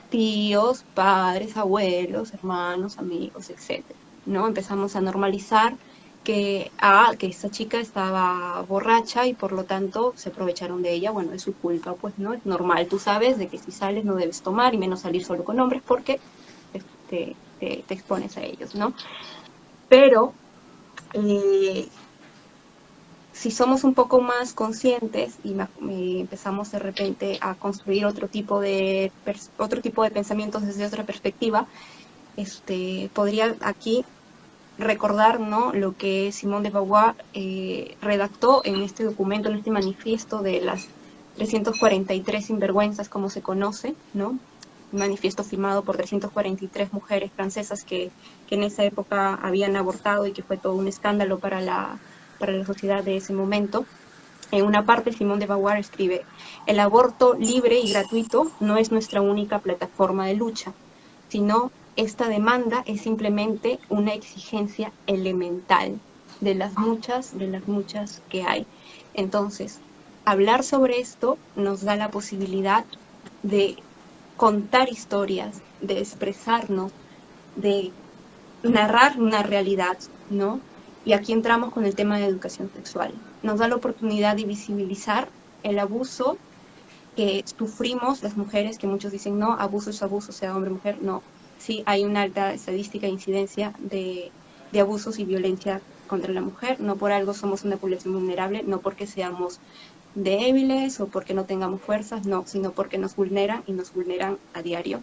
tíos, padres, abuelos, hermanos, amigos, etcétera, ¿no? Empezamos a normalizar que esta chica estaba borracha y por lo tanto se aprovecharon de ella. Bueno, es su culpa, pues, ¿no? Es normal, tú sabes de que si sales no debes tomar y menos salir solo con hombres porque te expones a ellos, ¿no? Pero eh, si somos un poco más conscientes y empezamos de repente a construir otro tipo de pensamientos desde otra perspectiva, podría aquí recordar, ¿no?, lo que Simone de Beauvoir redactó en este documento, en este manifiesto de las 343 sinvergüenzas, como se conoce, ¿no? Un manifiesto firmado por 343 mujeres francesas que en esa época habían abortado y que fue todo un escándalo para la sociedad de ese momento. En una parte, Simone de Beauvoir escribe: el aborto libre y gratuito no es nuestra única plataforma de lucha, sino esta demanda es simplemente una exigencia elemental de las muchas que hay. Entonces, hablar sobre esto nos da la posibilidad de contar historias, de expresarnos, de narrar una realidad, ¿no? Y aquí entramos con el tema de educación sexual. Nos da la oportunidad de visibilizar el abuso que sufrimos las mujeres, que muchos dicen: no, abuso es abuso, sea hombre o mujer. No, sí hay una alta estadística de incidencia de abusos y violencia contra la mujer. No por algo somos una población vulnerable, no porque seamos débiles o porque no tengamos fuerzas, no, sino porque nos vulneran y nos vulneran a diario.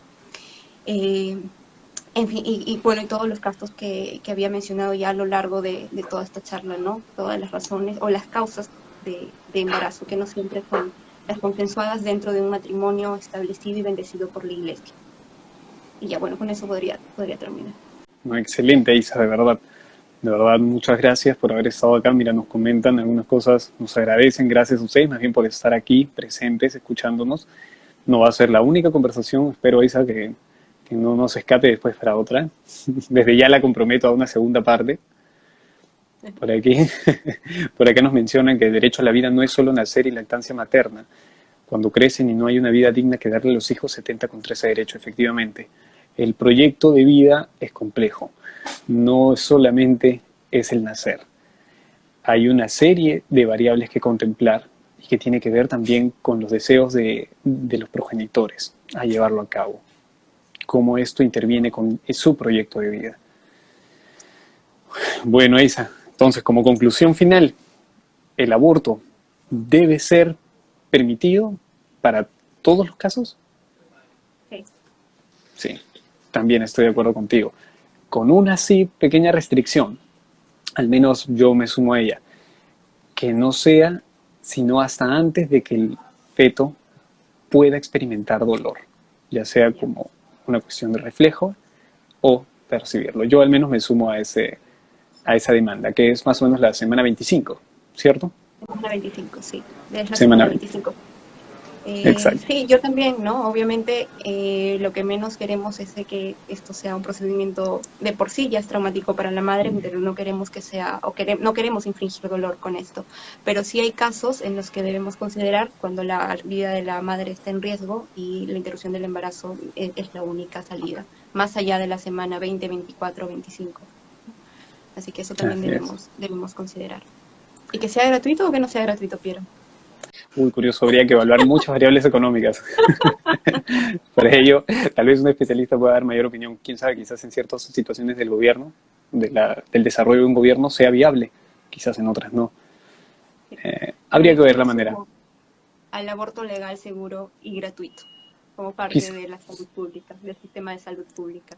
En fin, bueno, y todos los casos que había mencionado ya a lo largo de toda esta charla, ¿no? Todas las razones o las causas de embarazo, que no siempre son las consensuadas dentro de un matrimonio establecido y bendecido por la iglesia. Y ya, bueno, con eso podría terminar. No, excelente, Isa, de verdad. De verdad, muchas gracias por haber estado acá. Mira, nos comentan algunas cosas, nos agradecen. Gracias a ustedes, más bien por estar aquí, presentes, escuchándonos. No va a ser la única conversación. Espero, Isa, que no nos escape después para otra. Desde ya la comprometo a una segunda parte. Por aquí, por acá nos mencionan que el derecho a la vida no es solo nacer y lactancia materna. Cuando crecen y no hay una vida digna que darle a los hijos, se atenta contra ese derecho, efectivamente. El proyecto de vida es complejo. No solamente es el nacer. Hay una serie de variables que contemplar y que tiene que ver también con los deseos de los progenitores a llevarlo a cabo. Cómo esto interviene con su proyecto de vida. Bueno, Isa, entonces, como conclusión final, ¿el aborto debe ser permitido para todos los casos? Sí. Sí, también estoy de acuerdo contigo. Con una sí pequeña restricción, al menos yo me sumo a ella, que no sea sino hasta antes de que el feto pueda experimentar dolor, ya sea como una cuestión de reflejo o percibirlo. Yo al menos me sumo a esa demanda, que es más o menos la semana 25, ¿cierto? Semana 25, sí. Es la Semana semana 25. 25. Exacto. Sí, yo también, ¿no? Obviamente lo que menos queremos es de que esto sea un procedimiento de por sí ya es traumático para la madre, pero no queremos que sea, no queremos infligir dolor con esto. Pero sí hay casos en los que debemos considerar cuando la vida de la madre está en riesgo y la interrupción del embarazo es la única salida, más allá de la semana 20, 24, 25. Así que eso también Así es. debemos considerar. ¿Y que sea gratuito o que no sea gratuito, Piero? Uy, curioso, habría que evaluar muchas variables económicas. Para ello, tal vez un especialista pueda dar mayor opinión. Quién sabe, quizás en ciertas situaciones del gobierno, del desarrollo de un gobierno, sea viable. Quizás en otras no. Habría que ver la manera. Al aborto legal, seguro y gratuito, como parte Quiz- de la salud pública, del sistema de salud pública.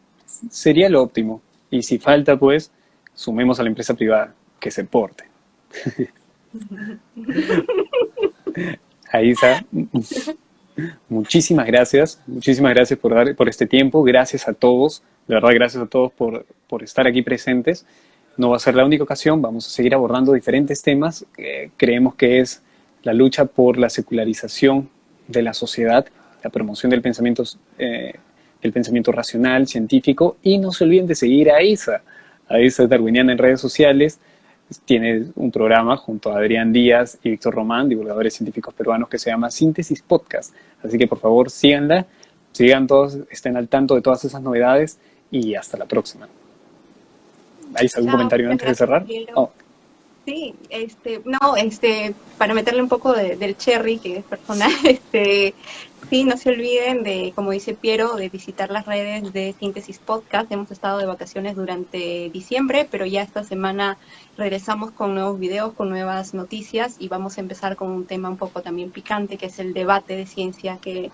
Sería lo óptimo. Y si falta, pues, sumemos a la empresa privada, que se porte. Aisa, muchísimas gracias por este tiempo, gracias a todos, de verdad gracias a todos por estar aquí presentes. No va a ser la única ocasión, vamos a seguir abordando diferentes temas. Creemos que es la lucha por la secularización de la sociedad, la promoción del pensamiento racional, científico, y no se olviden de seguir a Aisa Darwiniana en redes sociales. Tiene un programa junto a Adrián Díaz y Víctor Román, divulgadores científicos peruanos, que se llama Síntesis Podcast. Así que por favor síganla, sigan todos, estén al tanto de todas esas novedades y hasta la próxima. ¿Hay algún comentario antes de cerrar? Oh. Sí, para meterle un poco del cherry, que es personal, sí, no se olviden de, como dice Piero, de visitar las redes de Síntesis Podcast. Hemos estado de vacaciones durante diciembre, pero ya esta semana regresamos con nuevos videos, con nuevas noticias y vamos a empezar con un tema un poco también picante, que es el debate de ciencia que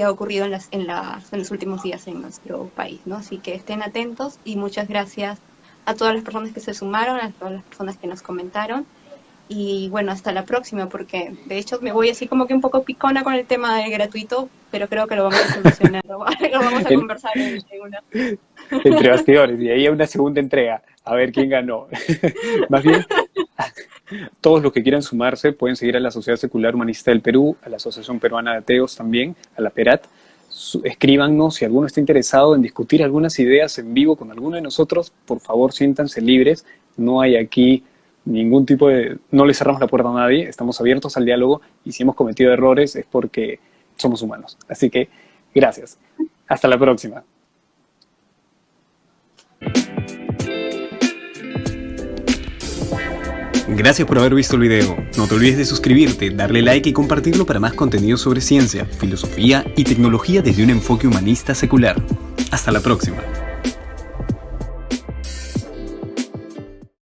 ha ocurrido en los últimos días en nuestro país, ¿no? Así que estén atentos y muchas gracias a todas las personas que se sumaron, a todas las personas que nos comentaron. Y bueno, hasta la próxima, porque de hecho me voy así como que un poco picona con el tema del gratuito, pero creo que lo vamos a solucionar, lo vamos a conversar en una. Entre bastidores, y ahí hay una segunda entrega, a ver quién ganó. Más bien, todos los que quieran sumarse pueden seguir a la Sociedad Secular Humanista del Perú, a la Asociación Peruana de Ateos también, a la PERAT. Escríbanos si alguno está interesado en discutir algunas ideas en vivo con alguno de nosotros. Por favor, siéntanse libres. No hay aquí ningún tipo de... No le cerramos la puerta a nadie. Estamos abiertos al diálogo y si hemos cometido errores es porque somos humanos. Así que, gracias. Hasta la próxima. Gracias por haber visto el video. No te olvides de suscribirte, darle like y compartirlo para más contenido sobre ciencia, filosofía y tecnología desde un enfoque humanista secular. Hasta la próxima.